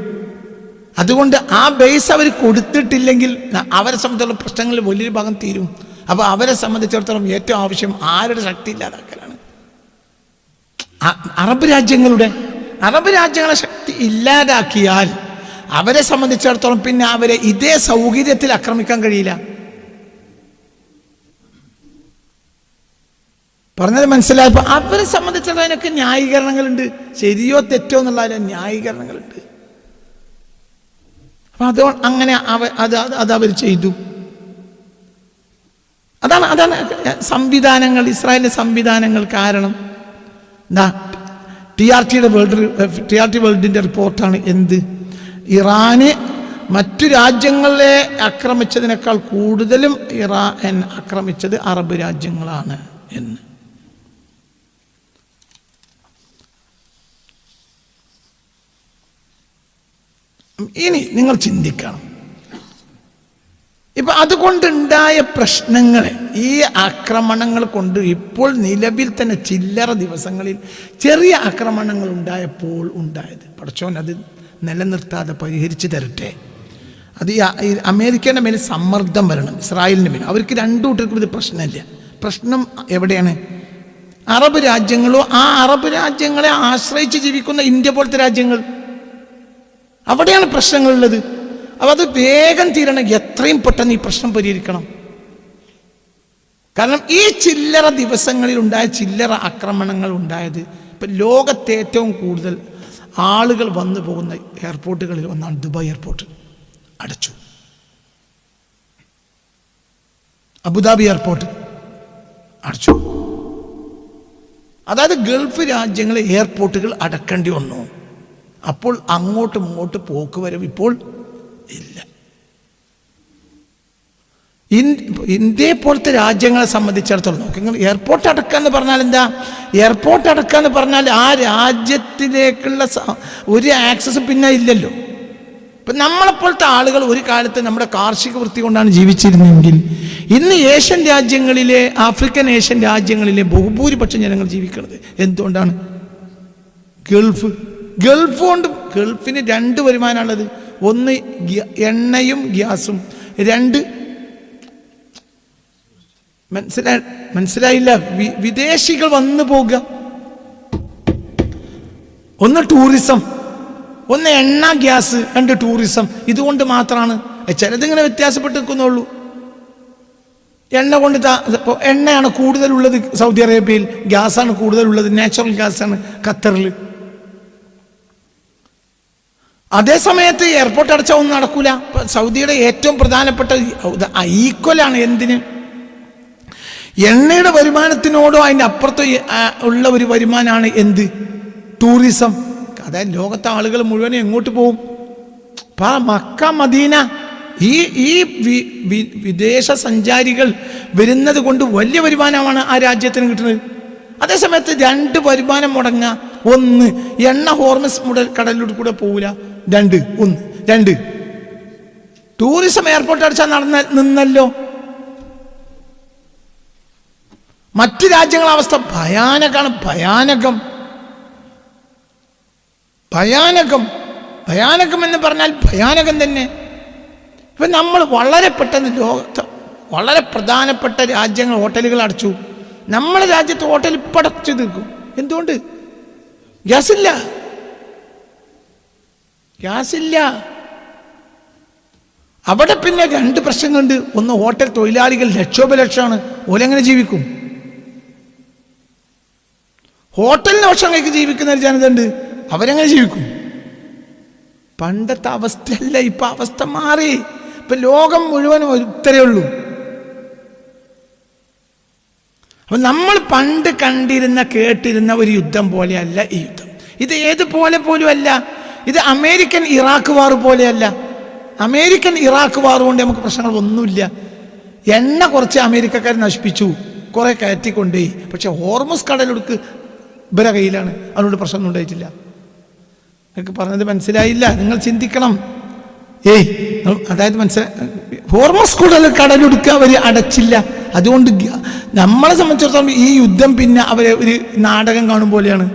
അതുകൊണ്ട് ആ ബേസ് അവർ കൊടുത്തിട്ടില്ലെങ്കിൽ അവരെ സംബന്ധിച്ചുള്ള പ്രശ്നങ്ങളിൽ വലിയൊരു ഭാഗം തീരും. അപ്പോൾ അവരെ സംബന്ധിച്ചിടത്തോളം ഏറ്റവും ആവശ്യം ആരുടെ ശക്തി ഇല്ലാതാക്കലാണ്? അറബ് രാജ്യങ്ങളെ ശക്തി ഇല്ലാതാക്കിയാൽ അവരെ സംബന്ധിച്ചിടത്തോളം പിന്നെ അവരെ ഇതേ സൗകര്യത്തിൽ ആക്രമിക്കാൻ കഴിയില്ല. പറഞ്ഞത് മനസ്സിലായപ്പോൾ അവരെ സംബന്ധിച്ചിടത്തോളം അതിനൊക്കെ ന്യായീകരണങ്ങളുണ്ട്. ശരിയോ തെറ്റോ എന്നുള്ള അതിന് ന്യായീകരണങ്ങളുണ്ട്. അപ്പം അങ്ങനെ അത് അവർ ചെയ്തു. അതാണ് സംവിധാനങ്ങൾ, ഇസ്രായേലിൻ്റെ സംവിധാനങ്ങൾ കാരണം. TRT വേൾഡിൻ്റെ റിപ്പോർട്ടാണ് എന്ത്, ഇറാന് മറ്റു രാജ്യങ്ങളെ ആക്രമിച്ചതിനേക്കാൾ കൂടുതലും ഇറാൻ ആക്രമിച്ചത് അറബ് രാജ്യങ്ങളാണ് എന്ന്. ഇനി നിങ്ങൾ ചിന്തിക്കണം, ഇപ്പം അതുകൊണ്ടുണ്ടായ പ്രശ്നങ്ങളെ, ഈ ആക്രമണങ്ങൾ കൊണ്ട് ഇപ്പോൾ നിലവിൽ തന്നെ ചില്ലറ ദിവസങ്ങളിൽ ചെറിയ ആക്രമണങ്ങൾ ഉണ്ടായപ്പോൾ ഉണ്ടായത്, പടച്ചോൻ അത് നിലനിർത്താതെ പരിഹരിച്ചു തരട്ടെ. അത് ഈ അമേരിക്കയുടെ മേലെ സമ്മർദ്ദം വരണം, ഇസ്രായേലിൻ്റെ മേലെ. അവർക്ക് രണ്ടു കൂട്ടർക്കും ഇത് പ്രശ്നമില്ല. പ്രശ്നം എവിടെയാണ്? അറബ് രാജ്യങ്ങളോ ആ അറബ് രാജ്യങ്ങളെ ആശ്രയിച്ച് ജീവിക്കുന്ന ഇന്ത്യ പോലത്തെ രാജ്യങ്ങൾ, അവിടെയാണ് പ്രശ്നങ്ങളുള്ളത്. അപ്പോൾ അത് വേഗം തീരണം, എത്രയും പെട്ടെന്ന് ഈ പ്രശ്നം പരിഹരിക്കണം. കാരണം ഈ ചില്ലറ ദിവസങ്ങളിൽ ഉണ്ടായ ചില്ലറ ആക്രമണങ്ങൾ ഉണ്ടായത്, ഇപ്പം ലോകത്തെ ഏറ്റവും കൂടുതൽ ആളുകൾ വന്നു പോകുന്ന എയർപോർട്ടുകളിൽ ഒന്നാണ് ദുബായ് എയർപോർട്ട്. അടച്ചു. അബുദാബി എയർപോർട്ട് അടച്ചു. അതായത് ഗൾഫ് രാജ്യങ്ങളിലെ എയർപോർട്ടുകൾ അടക്കേണ്ടി വന്നു. അപ്പോൾ അങ്ങോട്ടും ഇങ്ങോട്ടും പോക്ക് വരവ് ഇപ്പോൾ ഇല്ല. ഇന്ത്യയെ പോലത്തെ രാജ്യങ്ങളെ സംബന്ധിച്ചിടത്തോളം നോക്കി, നിങ്ങൾ എയർപോർട്ട് അടക്കുക എന്ന് പറഞ്ഞാൽ എന്താ? എയർപോർട്ട് അടക്കുക എന്ന് പറഞ്ഞാൽ ആ രാജ്യത്തിലേക്കുള്ള ഒരു ആക്സസ് പിന്നെ ഇല്ലല്ലോ. ഇപ്പം നമ്മളെപ്പോലത്തെ ആളുകൾ ഒരു കാലത്ത് നമ്മുടെ കാർഷിക വൃത്തി കൊണ്ടാണ് ജീവിച്ചിരുന്നതെങ്കിൽ ഇന്ന് ഏഷ്യൻ രാജ്യങ്ങളിലെ, ആഫ്രിക്കൻ ഏഷ്യൻ രാജ്യങ്ങളിലെ ബഹുഭൂരിപക്ഷം ജനങ്ങൾ ജീവിക്കുന്നത് എന്തുകൊണ്ടാണ്? ഗൾഫ് കൊണ്ട്. ഗൾഫിന് രണ്ട് വരുമാനമുള്ളത്, ഒന്ന് എണ്ണയും ഗ്യാസും, രണ്ട് മനസ്സിലായില്ല, വിദേശികൾ വന്നു പോകുക. ഒന്ന് ടൂറിസം, ഒന്ന് എണ്ണ ഗ്യാസ്, രണ്ട് ടൂറിസം. ഇതുകൊണ്ട് മാത്രമാണ്. ചിലതിങ്ങനെ വ്യത്യാസപ്പെട്ട് നിൽക്കുന്നുള്ളൂ. എണ്ണ കൊണ്ട് എണ്ണയാണ് കൂടുതലുള്ളത് സൗദി അറേബ്യയിൽ, ഗ്യാസാണ് കൂടുതലുള്ളത്, നാച്ചുറൽ ഗ്യാസാണ് ഖത്തറിൽ. അതേ സമയത്ത് എയർപോർട്ട് അടച്ചാൽ ഒന്നും നടക്കൂല. സൗദിയുടെ ഏറ്റവും പ്രധാനപ്പെട്ട ഈക്വലാണ് എന്തിന്? എണ്ണയുടെ വരുമാനത്തിനോടോ അതിൻ്റെ അപ്പുറത്ത് ഉള്ള ഒരു വരുമാനമാണ് എന്ത്? ടൂറിസം. അതായത് ലോകത്തെ ആളുകൾ മുഴുവനും എങ്ങോട്ട് പോകും? മക്ക, മദീന, ഈ വിദേശ സഞ്ചാരികൾ വരുന്നത് കൊണ്ട് വലിയ വരുമാനമാണ് ആ രാജ്യത്തിന് കിട്ടുന്നത്. അതേസമയത്ത് രണ്ട് വരുമാനം മുടങ്ങുക. ഒന്ന്, എണ്ണ ഹോർമസ് കടലിലൂടെ കൂടെ പോകില്ല. രണ്ട് ടൂറിസം എയർപോർട്ട് അടച്ചാൽ നിന്നല്ലോ. മറ്റു രാജ്യങ്ങളുടെ അവസ്ഥ ഭയാനകമാണ്. ഭയാനകം എന്ന് പറഞ്ഞാൽ ഭയാനകം തന്നെ. ഇപ്പം നമ്മൾ വളരെ പെട്ടെന്ന് ലോകത്ത് വളരെ പ്രധാനപ്പെട്ട രാജ്യങ്ങൾ ഹോട്ടലുകൾ അടച്ചു. നമ്മുടെ രാജ്യത്ത് ഹോട്ടൽ ഇപ്പം അടച്ചു തീർക്കും. എന്തുകൊണ്ട്? ഗ്യാസില്ല. അവിടെ പിന്നെ രണ്ട് പ്രശ്നങ്ങളുണ്ട്. ഒന്ന്, ഹോട്ടൽ തൊഴിലാളികൾ ലക്ഷോപലക്ഷമാണ്. ഓലെങ്ങനെ ജീവിക്കും? ഹോട്ടലിന് ഭക്ഷണം കഴിച്ച് ജീവിക്കുന്ന ഒരു ജനത ഉണ്ട്. അവരെങ്ങനെ ജീവിക്കും? പണ്ടത്തെ അവസ്ഥയല്ല, ഇപ്പം അവസ്ഥ മാറി. ഇപ്പം ലോകം മുഴുവനും ഒരുത്തരേ ഉള്ളൂ. അപ്പം നമ്മൾ പണ്ട് കണ്ടിരുന്ന കേട്ടിരുന്ന ഒരു യുദ്ധം പോലെയല്ല ഈ യുദ്ധം. ഇത് ഏതുപോലെ പോലും അല്ല. ഇത് അമേരിക്കൻ ഇറാഖ് വാർ പോലെയല്ല. അമേരിക്കൻ ഇറാഖ് വാർ കൊണ്ട് നമുക്ക് പ്രശ്നങ്ങൾ ഒന്നുമില്ല. എണ്ണ കുറച്ച് അമേരിക്കക്കാർ നശിപ്പിച്ചു, കുറെ കയറ്റിക്കൊണ്ടേ. പക്ഷെ ഹോർമസ് കടലൊടുക്ക് ഇവരെ കയ്യിലാണ്. അതുകൊണ്ട് പ്രശ്നമൊന്നും ഉണ്ടായിട്ടില്ല. നിങ്ങൾക്ക് പറഞ്ഞത് മനസ്സിലായില്ല. നിങ്ങൾ ചിന്തിക്കണം. അതായത് ഹോർമസ് കടലൊടുക്ക് അവർ അടച്ചില്ല. അതുകൊണ്ട് നമ്മളെ സംബന്ധിച്ചിടത്തോളം ഈ യുദ്ധം പിന്നെ അവരെ ഒരു നാടകം കാണും പോലെയാണ്.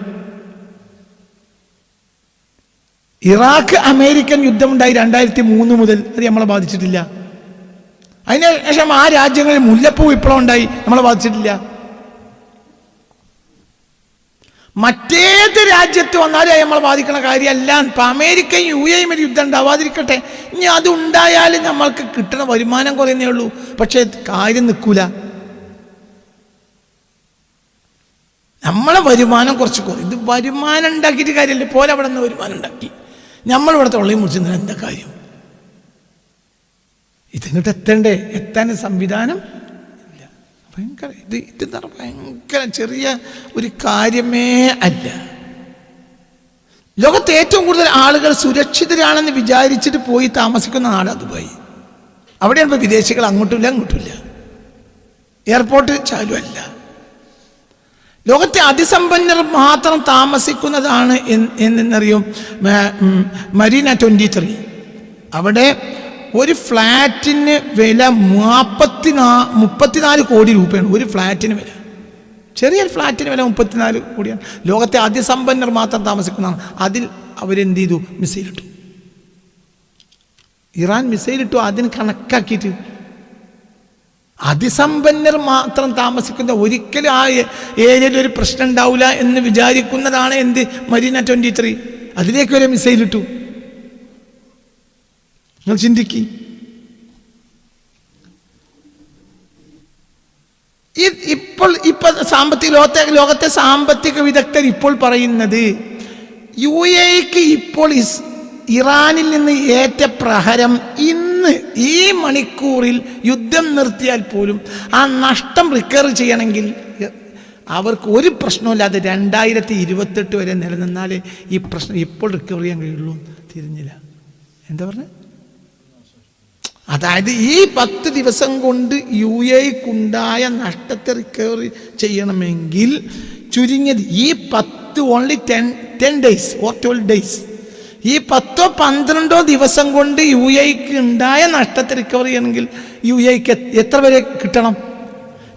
ഇറാഖ് അമേരിക്കൻ യുദ്ധമുണ്ടായി 2003 മുതൽ. അത് നമ്മളെ ബാധിച്ചിട്ടില്ല. അതിന് ശേഷം ആ രാജ്യങ്ങളിൽ മുല്ലപ്പൂ വിപ്ലവം ഉണ്ടായി, നമ്മളെ ബാധിച്ചിട്ടില്ല. മറ്റേത് രാജ്യത്ത് വന്നാലും നമ്മൾ ബാധിക്കുന്ന കാര്യമല്ല. ഇപ്പം അമേരിക്കയും UAE ഒരു യുദ്ധം ഉണ്ടാവാതിരിക്കട്ടെ, ഇനി അതുണ്ടായാലും നമ്മൾക്ക് കിട്ടുന്ന വരുമാനം കുറയുന്നേ ഉള്ളൂ. പക്ഷേ കാര്യം നിൽക്കൂല. നമ്മളെ വരുമാനം കുറച്ച് കുറയും. ഇത് വരുമാനം ഉണ്ടാക്കിയിട്ട് കാര്യമല്ലേ, പോലെ അവിടെ നിന്ന് വരുമാനം ഉണ്ടാക്കി നമ്മളിവിടുത്തെ ഉള്ളയും മുറിച്ച് എന്താ കാര്യം? ഇതിങ്ങോട്ട് എത്തണ്ടേ? എത്താൻ സംവിധാനം ഇല്ല. ഭയങ്കര ഇത് ഭയങ്കര ചെറിയ ഒരു കാര്യമേ അല്ല. ലോകത്തെ ഏറ്റവും കൂടുതൽ ആളുകൾ സുരക്ഷിതരാണെന്ന് വിചാരിച്ചിട്ട് പോയി താമസിക്കുന്ന നാടാണ് ദുബായ്. അവിടെയാണ് ഇപ്പോൾ വിദേശികൾ അങ്ങോട്ടുമില്ല ഇങ്ങോട്ടുമില്ല. എയർപോർട്ട് ചാലുമല്ല. ലോകത്തെ അതിസമ്പന്നർ മാത്രം താമസിക്കുന്നതാണ് എന്നറിയും മരീന 23. അവിടെ ഒരു ഫ്ലാറ്റിന് വില 34 കോടി രൂപയാണ്. ഒരു ഫ്ലാറ്റിന് വില, ചെറിയൊരു ഫ്ലാറ്റിന് വില 34 കോടിയാണ്. ലോകത്തെ അതിസമ്പന്നർ മാത്രം താമസിക്കുന്നതാണ്. അതിൽ അവരെന്ത് ചെയ്തു? മിസൈലിട്ടു. ഇറാൻ മിസൈലിട്ടു. അതിന് കണക്കാക്കിയിട്ട് അതിസമ്പന്നർ മാത്രം താമസിക്കുന്ന, ഒരിക്കലും ആ ഏരിയയിൽ ഒരു പ്രശ്നം ഉണ്ടാവില്ല എന്ന് വിചാരിക്കുന്നതാണ് എന്ത് മരീന 23. അതിലേക്ക് വരെ മിസൈലിട്ടു. നിങ്ങൾ ചിന്തിക്ക്. ഇപ്പോൾ ലോകത്തെ സാമ്പത്തിക വിദഗ്ധർ ഇപ്പോൾ പറയുന്നത് UAEക്ക് ഇപ്പോൾ ഇറാനിൽ നിന്ന് ഏറ്റ പ്രഹരം ഇന്ന് ഈ മണിക്കൂറിൽ യുദ്ധം നിർത്തിയാൽ പോലും ആ നഷ്ടം റിക്കവർ ചെയ്യണമെങ്കിൽ അവർക്ക് ഒരു പ്രശ്നമില്ലാതെ 2028 വരെ നിലനിന്നാലേ ഈ പ്രശ്നം ഇപ്പോൾ റിക്കവർ ചെയ്യാൻ കഴിയുള്ളൂ. തിരിഞ്ഞില്ല. എന്താ പറഞ്ഞത്? അതായത് ഈ 10 ദിവസം കൊണ്ട് UAEക്കുണ്ടായ നഷ്ടത്തെ റിക്കവറി ചെയ്യണമെങ്കിൽ ചുരുങ്ങിയത് ഈ 10 days or 12 days, ഈ 10-12 ദിവസം കൊണ്ട് UAEക്ക് ഉണ്ടായ നഷ്ടത്തെ റിക്കവർ ചെയ്യണമെങ്കിൽ UAEക്ക് എത്ര വരെ കിട്ടണം?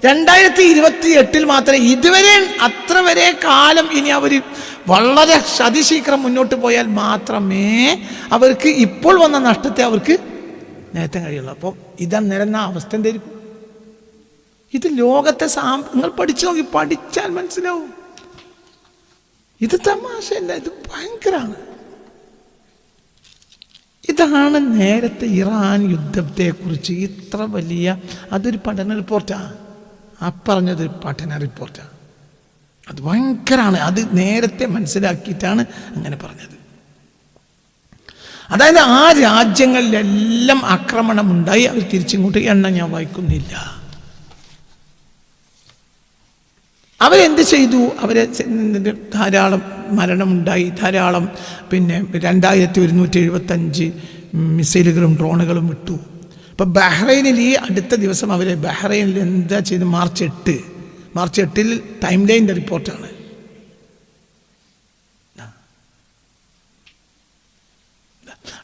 2028 മാത്രമേ. ഇതുവരെ അത്ര വരെ കാലം ഇനി അവർ വളരെ അതിശീഘ്രം മുന്നോട്ട് പോയാൽ മാത്രമേ അവർക്ക് ഇപ്പോൾ വന്ന നഷ്ടത്തെ അവർക്ക് നേരത്തെ കഴിയുള്ളൂ. അപ്പോൾ ഇതാ നിരന്ന അവസ്ഥ എന്തായിരിക്കും? ഇത് ലോകത്തെ നിങ്ങൾ പഠിച്ചു നോക്കി, പഠിച്ചാൽ മനസ്സിലാവും. ഇത് തമാശയല്ല, ഇത് ഭയങ്കരമാണ്. ഇതാണ് നേരത്തെ ഇറാൻ യുദ്ധത്തെക്കുറിച്ച് ഇത്ര വലിയ, അതൊരു പഠന റിപ്പോർട്ടാണ്. ആ പറഞ്ഞതൊരു പഠന റിപ്പോർട്ടാണ്. അത് ഭയങ്കരമാണ്. അത് നേരത്തെ മനസ്സിലാക്കിയിട്ടാണ് അങ്ങനെ പറഞ്ഞത്. അതായത് ആ രാജ്യങ്ങളിലെല്ലാം ആക്രമണമുണ്ടായി. അവർ തിരിച്ചിങ്ങോട്ട് എണ്ണം ഞാൻ വായിക്കുന്നില്ല. അവരെന്ത് ചെയ്തു? അവരെ ധാരാളം മരണമുണ്ടായി. ധാരാളം 2175 മിസൈലുകളും ഡ്രോണുകളും വിട്ടു. ഇപ്പം ബഹ്റൈനിൽ ഈ അടുത്ത ദിവസം അവരെ ബഹ്റൈനിൽ എന്താ ചെയ്ത്? മാർച്ച് 8 ടൈം ലൈൻ്റെ റിപ്പോർട്ടാണ്.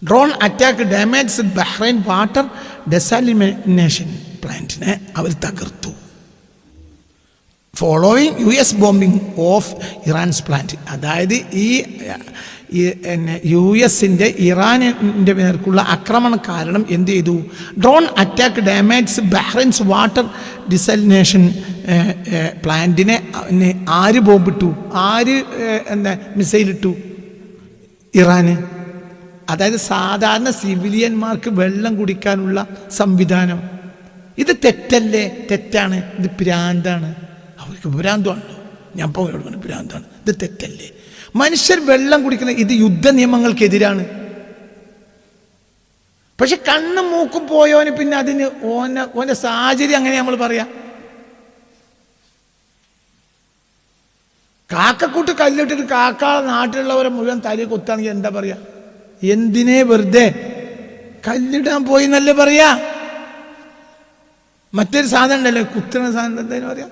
Drone attack damage Bahrain water desalination പ്ലാന്റിനെ അവർ തകർത്തു. Following US bombing of Iran's plant. അതായത് ഈ US-ൻ്റെ ഇറാനിൻ്റെ നേർക്കുള്ള ആക്രമണം കാരണം എന്ത് ചെയ്തു? Drone attack damage Bahrain's water desalination പ്ലാന്റിനെ ആര് ബോംബിട്ടു? ആര് മിസൈലിട്ടു? ഇറാന്. അതായത് സാധാരണ സിവിലിയന്മാർക്ക് വെള്ളം കുടിക്കാനുള്ള സംവിധാനം. ഇത് തെറ്റല്ലേ? തെറ്റാണ്. ഇത് ഭ്രാന്താണ്. അവർക്ക് ഭ്രാന്തമാണല്ലോ. ഞാൻ പോയി ഭ്രാന്താണ്. ഇത് തെറ്റല്ലേ? മനുഷ്യർ വെള്ളം കുടിക്കുന്ന ഇത് യുദ്ധ നിയമങ്ങൾക്കെതിരാണ്. പക്ഷെ കണ്ണും മൂക്കും പോയവന് പിന്നെ അതിന് ഓൻ്റെ സാഹചര്യം അങ്ങനെ നമ്മൾ പറയാം. കാക്കക്കൂട്ട് കല്ലിട്ടിട്ട് കാക്കാളെ നാട്ടിലുള്ളവരെ മുഴുവൻ തലി കുത്താണെങ്കിൽ എന്താ പറയാ? എന്തിനെ വെറുതെ കല്ലിടാൻ പോയി എന്നല്ലേ പറയാ? മറ്റൊരു സാധനം ഉണ്ടല്ലോ, കുത്തുന്ന സാധനം എന്തായാലും പറയാ?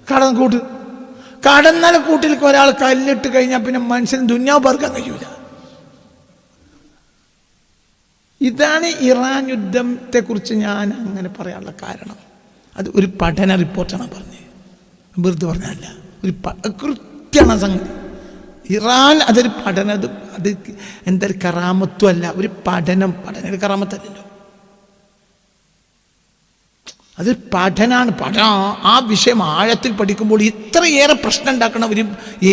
കടന്നക്കൂട്ട്. കടന്നല കൂട്ടിലേക്ക് ഒരാൾ കല്ലിട്ട് കഴിഞ്ഞാൽ പിന്നെ മനുഷ്യന് ദുന്യാവ് പറക്കാൻ കഴിയൂല. ഇതാണ് ഇറാൻ യുദ്ധത്തെക്കുറിച്ച് ഞാൻ അങ്ങനെ പറയാനുള്ള കാരണം. അത് ഒരു പഠന റിപ്പോർട്ടാണ് പറഞ്ഞത്, വെറുതെ പറഞ്ഞല്ല. ഒരു കൃത്യമാണ് സംഗതി. ഇറാൻ അതൊരു പഠനം. അത് എന്തൊരു കറാമത്വം അല്ല, ഒരു പഠനം. ഒരു കറാമത്തല്ലല്ലോ. അത് പഠനമാണ്. ആ വിഷയം ആഴത്തിൽ പഠിക്കുമ്പോൾ ഇത്രയേറെ പ്രശ്നം ഉണ്ടാക്കുന്ന ഒരു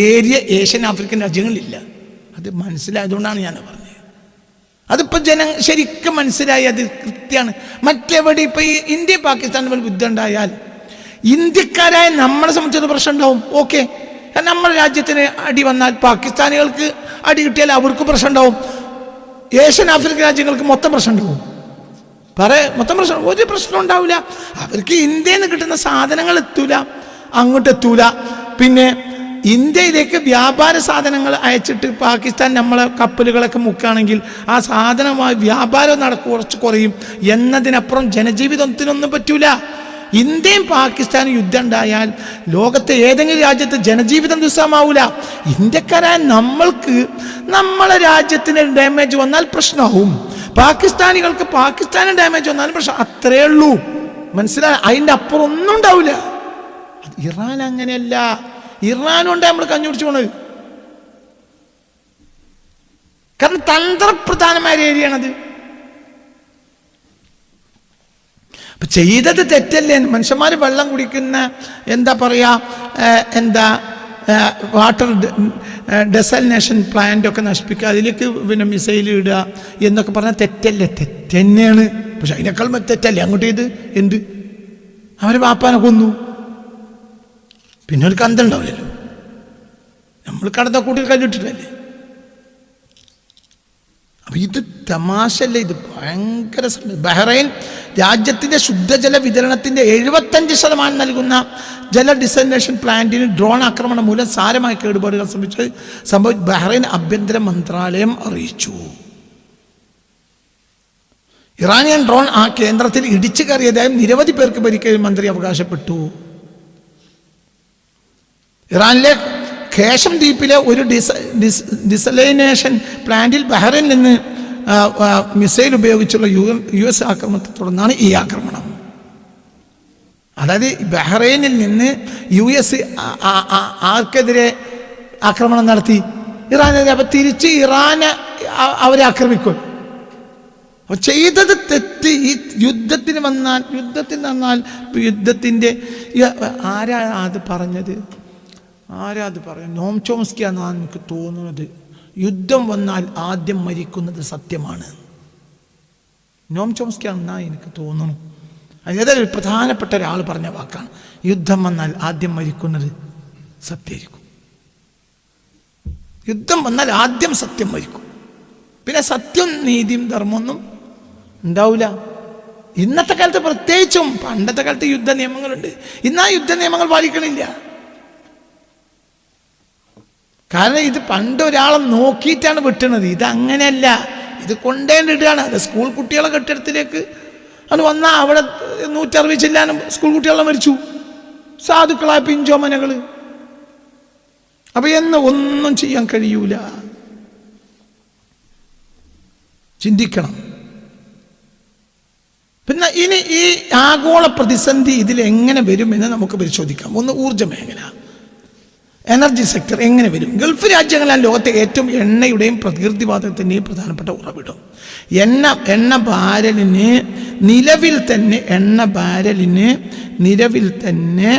ഏരിയ ഏഷ്യൻ ആഫ്രിക്കൻ രാജ്യങ്ങളില്ല. അത് മനസ്സിലായതുകൊണ്ടാണ് ഞാൻ പറഞ്ഞത്. അതിപ്പോൾ ശരിക്കും മനസ്സിലായി, അത് കൃത്യമാണ്. മറ്റെവിടെ ഇപ്പോൾ ഈ ഇന്ത്യ പാകിസ്ഥാൻ തമ്മിൽ യുദ്ധം ഉണ്ടായാൽ ഇന്ത്യക്കാരായ നമ്മളെ സംബന്ധിച്ചത് പ്രശ്നം ഉണ്ടാവും. ഓക്കെ, നമ്മുടെ രാജ്യത്തിന് അടി വന്നാൽ പാകിസ്ഥാനികൾക്ക് അടി കിട്ടിയാൽ അവർക്ക് പ്രശ്നം ഉണ്ടാവും. ഏഷ്യൻ ആഫ്രിക്കൻ രാജ്യങ്ങൾക്ക് മൊത്തം പ്രശ്നം ഉണ്ടാവും. മൊത്തം പ്രശ്നം ഒരു പ്രശ്നം ഉണ്ടാവില്ല. അവർക്ക് ഇന്ത്യയിൽ നിന്ന് കിട്ടുന്ന സാധനങ്ങൾ എത്തൂല, അങ്ങോട്ട് എത്തൂല. പിന്നെ ഇന്ത്യയിലേക്ക് വ്യാപാര സാധനങ്ങൾ അയച്ചിട്ട് പാകിസ്ഥാൻ നമ്മളെ കപ്പലുകളൊക്കെ മുക്കുകയാണെങ്കിൽ ആ സാധനമായി വ്യാപാരം കുറച്ച് കുറയും എന്നതിനപ്പുറം ജനജീവിതത്തിനൊന്നും പറ്റൂല. ഇന്ത്യയും പാകിസ്ഥാനും യുദ്ധം ഉണ്ടായാൽ ലോകത്തെ ഏതെങ്കിലും രാജ്യത്ത് ജനജീവിതം ദുസ്സഹമാവൂല. ഇന്ത്യക്കാരായ നമ്മൾക്ക് നമ്മളെ രാജ്യത്തിന് ഡാമേജ് വന്നാൽ പ്രശ്നമാവും, പാകിസ്ഥാനികൾക്ക് പാകിസ്ഥാന് ഡാമേജ് വന്നാലും പ്രശ്നം. അത്രേ ഉള്ളൂ, മനസ്സിലായി? അതിൻ്റെ അപ്പുറം ഒന്നും ഉണ്ടാവില്ല. ഇറാൻ അങ്ങനെയല്ല. ഇറാനുണ്ട് നമ്മൾ കഞ്ഞുപിടിച്ചു പോണത്. കാരണം തന്ത്രപ്രധാനമായ ഏരിയയാണത്. അപ്പൊ ചെയ്തത് തെറ്റല്ലേ? മനുഷ്യന്മാർ വെള്ളം കുടിക്കുന്ന വാട്ടർ ഡെസലിനേഷൻ പ്ലാന്റ് ഒക്കെ നശിപ്പിക്കുക, അതിലേക്ക് പിന്നെ മിസൈൽ ഇടുക എന്നൊക്കെ പറഞ്ഞാൽ തെറ്റല്ലേ? തെറ്റന്നെയാണ്. പക്ഷെ അതിനേക്കാൾ തെറ്റല്ലേ അങ്ങോട്ട് ചെയ്ത്? എന്ത് അവരെ വാപ്പാനെ കൊന്നു, പിന്നെ ഒരു കന്തുണ്ടാവില്ലല്ലോ. നമ്മൾ കടന്ന കൂട്ടിൽ കല്ലിട്ടിട്ടല്ലേ. അപ്പൊ ഇത് തമാശല്ലേ, ഇത് ഭയങ്കര. ബഹ്റൈൻ രാജ്യത്തിന്റെ ശുദ്ധജല വിതരണത്തിന്റെ 75% നൽകുന്ന ജല ഡിസലിനേഷൻ പ്ലാന്റിന് ഡ്രോൺ ആക്രമണം മൂലം സാരമായ കേടുപാടുകൾ സംഭവിച്ചു ബഹ്റൈൻ ആഭ്യന്തര മന്ത്രാലയം അറിയിച്ചു. ഇറാനിയൻ ഡ്രോൺ ആ കേന്ദ്രത്തിൽ ഇടിച്ചു കയറിയതായും നിരവധി പേർക്ക് പരിക്കേറ്റതായും മന്ത്രി അവകാശപ്പെട്ടു. ഇറാനിലെ ഖേഷം ദ്വീപിലെ ഒരു ഡിസലിനേഷൻ പ്ലാന്റിൽ ബഹ്റൈനിൽ നിന്ന് മിസൈൽ ഉപയോഗിച്ചുള്ള US ആക്രമണത്തെ തുടർന്നാണ് ഈ ആക്രമണം. അതായത് ബഹ്റൈനിൽ നിന്ന് US ആർക്കെതിരെ ആക്രമണം നടത്തി? ഇറാനെതിരെ. അപ്പൊ തിരിച്ച് ഇറാനെ അവരെ ആക്രമിക്കും. അപ്പൊ ചെയ്തത് തെറ്റ്. ഈ യുദ്ധത്തിന് വന്നാൽ യുദ്ധത്തിന്റെ ആരാ അത് പറഞ്ഞത്? നോം ചോംസ്കി എന്നാണ് എനിക്ക് തോന്നുന്നത്. യുദ്ധം വന്നാൽ ആദ്യം മരിക്കുന്നത് സത്യമാണ്. നോം ചോംസ്കി എന്നാണ് എനിക്ക് തോന്നുന്നു. ഏതൊരു പ്രധാനപ്പെട്ട ഒരാൾ പറഞ്ഞ വാക്കാണ്. യുദ്ധം വന്നാൽ ആദ്യം മരിക്കുന്നത് സത്യമായിരിക്കും. യുദ്ധം വന്നാൽ ആദ്യം സത്യം മരിക്കും. പിന്നെ സത്യം നീതിയും ധർമ്മമൊന്നും ഉണ്ടാവില്ല. ഇന്നത്തെ കാലത്ത് പ്രത്യേകിച്ചും. പണ്ടത്തെ കാലത്ത് യുദ്ധ നിയമങ്ങളുണ്ട്, ഇന്ന് ആ യുദ്ധ നിയമങ്ങൾ പാലിക്കണില്ല. കാരണം ഇത് പണ്ട് ഒരാളെ നോക്കിയിട്ടാണ് വെട്ടുന്നത്. ഇതങ്ങനെയല്ല, ഇത് കൊണ്ടേണ്ടിടുകയാണ്. അത് സ്കൂൾ കുട്ടികളെ കെട്ടിടത്തിലേക്ക് അത് വന്നാൽ അവിടെ 160 ചെല്ലാനും സ്കൂൾ കുട്ടികളെ മരിച്ചു, സാധുക്കളായ പിഞ്ചോമനകൾ. അപ്പൊ ഒന്നും ചെയ്യാൻ കഴിയൂല. ചിന്തിക്കണം. പിന്നെ ഇനി ഈ ആഗോള പ്രതിസന്ധി ഇതിൽ എങ്ങനെ വരുമെന്ന് നമുക്ക് പരിശോധിക്കാം. ഒന്ന്, ഊർജ്ജ മേഖല, എനർജി സെക്ടർ എങ്ങനെ വരും? ഗൾഫ് രാജ്യങ്ങളാണ് ലോകത്തെ ഏറ്റവും എണ്ണയുടെയും പ്രകൃതിവാതകത്തിൻ്റെയും പ്രധാനപ്പെട്ട ഉറവിടം. എണ്ണ ബാരലിന് നിലവിൽ തന്നെ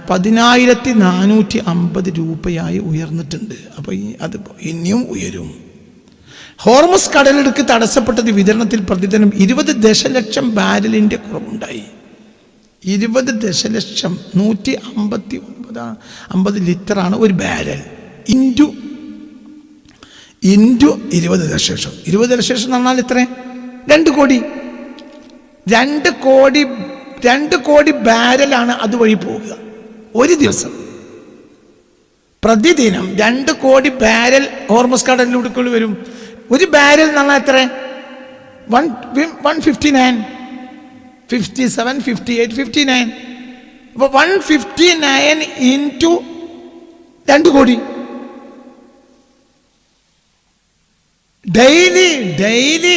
10,450 രൂപയായി ഉയർന്നിട്ടുണ്ട്. അപ്പോൾ അത് ഇനിയും ഉയരും. ഹോർമുസ് കടലിടുക്ക് തടസ്സപ്പെട്ടത് വിതരണത്തിൽ പ്രതിദിനം 20 ദശലക്ഷം ബാരലിൻ്റെ കുറവുണ്ടായി. 20 ദശലക്ഷം 150 ലിറ്ററാണ് ഒരു ബാരൽ. ഇൻറ്റു 20 ദശലക്ഷം. 20 ദശലക്ഷം എന്ന് പറഞ്ഞാൽ എത്ര? 2 കോടി. 2 കോടി ബാരലാണ് അതുവഴി പോവുക ഒരു ദിവസം. പ്രതിദിനം 2 കോടി ബാരൽ ഹോർമുസ് കടലിലൂടെ വരും. ഒരു ബാരൽ എന്ന് പറഞ്ഞാൽ എത്ര? 159, 57, 58, 59. അപ്പോൾ 159 ഇൻറ്റു 2 കോടി. ഡെയിലി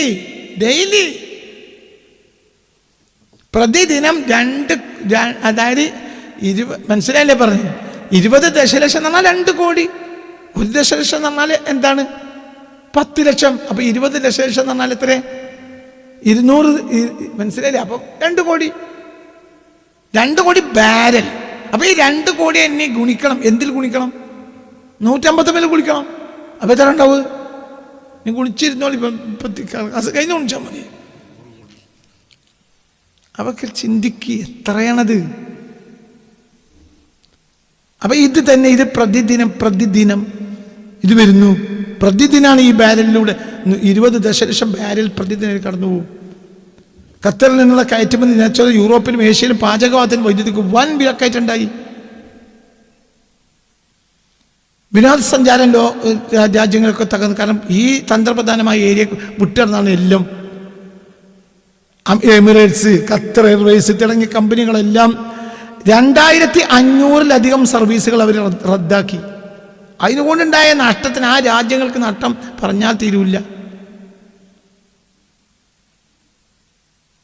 പ്രതിദിനം 2, അതായത് മനസ്സിലായില്ലേ പറഞ്ഞു? 20 ദശലക്ഷം എന്ന് പറഞ്ഞാൽ 2 കോടി. 1 ദശലക്ഷം എന്ന് പറഞ്ഞാൽ എന്താണ്? 10 ലക്ഷം. അപ്പൊ 20 ദശലക്ഷം എന്ന് പറഞ്ഞാൽ എത്ര? 200. മനസ്സിലായില്ലേ? അപ്പം 2 കോടി. 2 കോടി ബാരൽ. അപ്പൊ ഈ 2 കോടി എന്നെ ഗുണിക്കണം. എന്തിൽ ഗുണിക്കണം? 150 ഗുണിക്കണം. അപ്പൊ എത്ര ഉണ്ടാവും? നീ ഗുണിച്ചിരുന്നോളി. കഴിഞ്ഞ ഗുണിച്ചാൽ മതി. അവർക്ക് ചിന്തിക്കുക എത്രയാണത്. അപ്പൊ ഇത് തന്നെ, ഇത് പ്രതിദിനം ഇത് വരുന്നു. പ്രതിദിനാണ് ഈ ബാരലിലൂടെ 20 ദശലക്ഷം ബാരൽ പ്രതിദിനം കടന്നു പോകും. ഖത്തറിൽ നിന്നുള്ള കയറ്റുമതി നിലച്ചത് യൂറോപ്പിലും ഏഷ്യയിലും പാചകവാതത്തിന് വൈദ്യുതിക്ക് വൻ വിലക്കയറ്റുണ്ടായി. വിനോദസഞ്ചാരം രാജ്യങ്ങളൊക്കെ തകർന്നു. കാരണം ഈ തന്ത്രപ്രധാനമായ ഏരിയ വിട്ടിറന്നാണ് എല്ലാം. എമിറേറ്റ്സ്, ഖത്തർ എയർവേസ് തുടങ്ങിയ കമ്പനികളെല്ലാം 2500-ലധികം സർവീസുകൾ അവർ റദ്ദാക്കി. അതിനുകൊണ്ടുണ്ടായ നഷ്ടത്തിന്, ആ രാജ്യങ്ങൾക്ക് നഷ്ടം പറഞ്ഞാൽ തീരൂല്ല.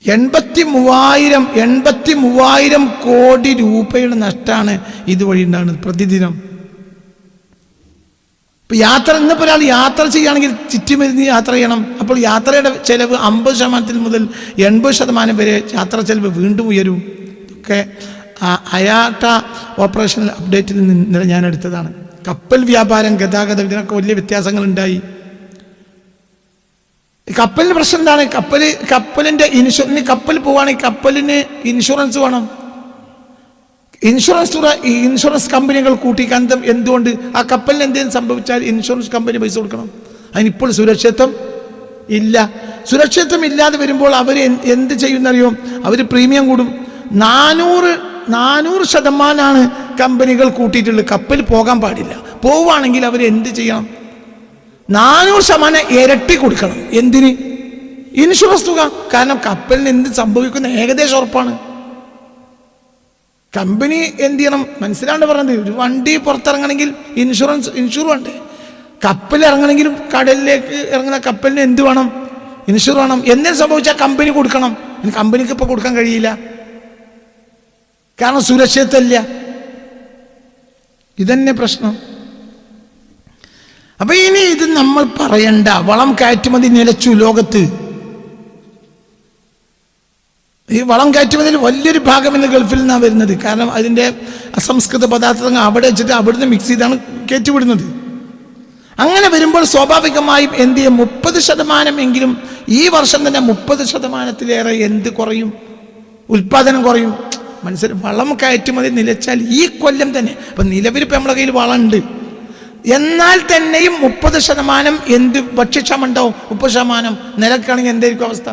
83,000 കോടി രൂപയുടെ നഷ്ടമാണ് ഇതുവഴി ഉണ്ടാകുന്നത് പ്രതിദിനം. ഇപ്പൊ യാത്ര, ഇന്നിപ്പോൾ ഒരാൾ യാത്ര ചെയ്യുകയാണെങ്കിൽ ചുറ്റുമരുന്ന് യാത്ര ചെയ്യണം. അപ്പോൾ യാത്രയുടെ ചെലവ് 50% മുതൽ 80% വരെ യാത്ര ചെലവ് വീണ്ടും ഉയരും. ഇതൊക്കെ അയാട്ട ഓപ്പറേഷണൽ അപ്ഡേറ്റിൽ നിന്ന് ഞാൻ എടുത്തതാണ്. കപ്പൽ വ്യാപാരം, ഗതാഗതം, ഇതിനൊക്കെ വലിയ വ്യത്യാസങ്ങളുണ്ടായി. കപ്പലിന് പ്രശ്നം എന്താണ്? കപ്പലിൻ്റെ കപ്പൽ പോവുകയാണെങ്കിൽ കപ്പലിന് ഇൻഷുറൻസ് വേണം. ഇൻഷുറൻസ് കമ്പനികൾ കൂട്ടിക്കാൻ എന്തുകൊണ്ട്? ആ കപ്പലിന് എന്തെങ്കിലും സംഭവിച്ചാൽ ഇൻഷുറൻസ് കമ്പനി പൈസ കൊടുക്കണം. അതിനിപ്പോൾ സുരക്ഷിതത്വം ഇല്ല. സുരക്ഷിതത്വം ഇല്ലാതെ വരുമ്പോൾ അവർ എന്ത് ചെയ്യുന്നറിയോ? അവർ പ്രീമിയം കൂടും. 400% കമ്പനികൾ കൂട്ടിയിട്ടുള്ളത്. കപ്പൽ പോകാൻ പാടില്ല. പോവുകയാണെങ്കിൽ അവർ എന്ത് ചെയ്യണം? 400% ഇരട്ടി കൊടുക്കണം. എന്തിന്? ഇൻഷുറൻസ് തുക. കാരണം കപ്പലിന് എന്ത് സംഭവിക്കുന്ന ഏകദേശം ഉറപ്പാണ്. കമ്പനി എന്ത് ചെയ്യണം? മനസ്സിലാണ്ട് പറഞ്ഞത്. ഒരു വണ്ടി പുറത്തിറങ്ങണമെങ്കിൽ ഇൻഷൂർ വേണ്ടേ? കപ്പൽ ഇറങ്ങണമെങ്കിലും കടലിലേക്ക് ഇറങ്ങുന്ന കപ്പലിന് എന്ത് വേണം? ഇൻഷുർ വേണം. എന്തെങ്കിലും സംഭവിച്ചാൽ കമ്പനി കൊടുക്കണം. കമ്പനിക്ക് ഇപ്പോൾ കൊടുക്കാൻ കഴിയില്ല. കാരണം സുരക്ഷിതത്വമില്ല. ഇതന്നെ പ്രശ്നം. അപ്പൊ ഇനി ഇത് നമ്മൾ പറയണ്ട. വളം കയറ്റുമതി നിലച്ചു ലോകത്ത്. ഈ വളം കയറ്റുമതിയിൽ വലിയൊരു ഭാഗം ഇന്ന് ഗൾഫിൽ നിന്നാണ് വരുന്നത്. കാരണം അതിൻ്റെ അസംസ്കൃത പദാർത്ഥങ്ങൾ അവിടെ വെച്ചിട്ട് അവിടുന്ന് മിക്സ് ചെയ്താണ് കയറ്റിവിടുന്നത്. അങ്ങനെ വരുമ്പോൾ സ്വാഭാവികമായും എന്ത് ചെയ്യും? 30% എങ്കിലും ഈ വർഷം തന്നെ 30%-ലേറെ എന്ത് കുറയും? ഉൽപാദനം കുറയും. മനസ്സിലായി? വളം കയറ്റുമതി നിലച്ചാൽ ഈ കൊല്ലം തന്നെ, അപ്പം നിലവിൽ ഇപ്പം നമ്മുടെ കയ്യിൽ വളം ഉണ്ട്, എന്നാൽ തന്നെയും 30% എന്ത് ഭക്ഷ്യക്ഷാമം ഉണ്ടാവും? 30% നിലക്കാണെങ്കിൽ എന്തായിരിക്കും അവസ്ഥ?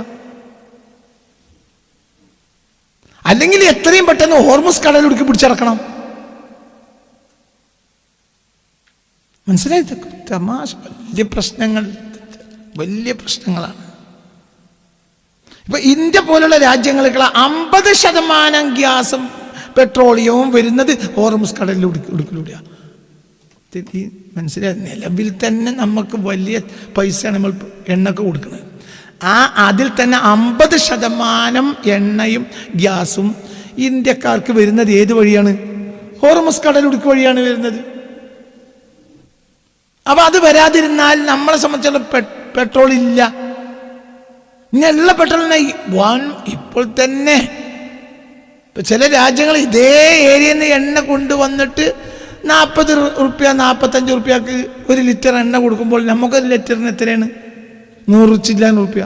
അല്ലെങ്കിൽ എത്രയും പെട്ടെന്ന് ഹോർമുസ് കടലിടുക്കി പിടിച്ചിറക്കണം. മനസ്സിലായി? തമാശ. വലിയ പ്രശ്നങ്ങളാണ്. ഇപ്പൊ ഇന്ത്യ പോലുള്ള രാജ്യങ്ങളിലുള്ള 50% ഗ്യാസും പെട്രോളിയവും വരുന്നത് ഹോർമുസ് കടലിലൂടെയാണ്. മനസ്സിലായി? നിലവിൽ തന്നെ നമുക്ക് വലിയ പൈസയാണ് നമ്മൾ എണ്ണക്ക് കൊടുക്കുന്നത്. അതിൽ തന്നെ 50% എണ്ണയും ഗ്യാസും ഇന്ത്യക്കാർക്ക് വരുന്നത് ഏത് വഴിയാണ്? ഹോർമുസ് കടലിടുക്ക് വഴിയാണ് വരുന്നത്. അപ്പൊ അത് വരാതിരുന്നാൽ നമ്മളെ സംബന്ധിച്ചുള്ള പെട്രോൾ ഇല്ല. ഇനിയുള്ള പെട്രോളിനെ ഇപ്പോൾ തന്നെ ചില രാജ്യങ്ങൾ ഇതേ ഏരിയയിൽ നിന്ന് എണ്ണ കൊണ്ടുവന്നിട്ട് 40 റുപ്യ 45 റുപ്യക്ക് 1 ലിറ്റർ എണ്ണ കൊടുക്കുമ്പോൾ നമുക്കൊരു ലിറ്ററിന് എത്രയാണ്? 100 റുപ്യ.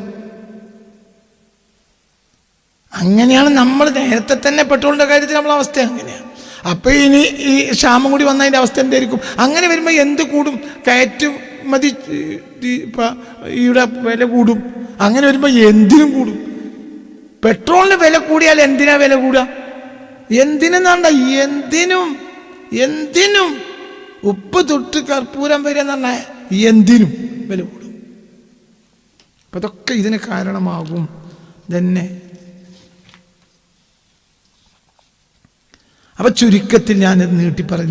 അങ്ങനെയാണ് നമ്മൾ നേരത്തെ തന്നെ പെട്രോളിൻ്റെ കാര്യത്തിൽ നമ്മളെ അവസ്ഥ അങ്ങനെയാണ്. അപ്പോൾ ഇനി ഈ ക്ഷാമം കൂടി വന്നതിൻ്റെ അവസ്ഥ എന്തായിരിക്കും? അങ്ങനെ വരുമ്പോൾ എന്ത് കൂടും? കയറ്റുമതി വില കൂടും. അങ്ങനെ വരുമ്പോൾ എന്തിനും കൂടും. പെട്രോളിന് വില കൂടിയാൽ എന്തിനാ വില കൂടുക? എന്തിനെന്നാണ്ട എന്തിനും ഉപ്പ് തൊട്ട് കർപ്പൂരം വരെ എന്ന് പറഞ്ഞാൽ എന്തിനും വില കൂടും. അപ്പം അതൊക്കെ ഇതിന് കാരണമാകും തന്നെ. അപ്പം ചുരുക്കത്തിൽ ഞാനത് നീട്ടി പറഞ്ഞു.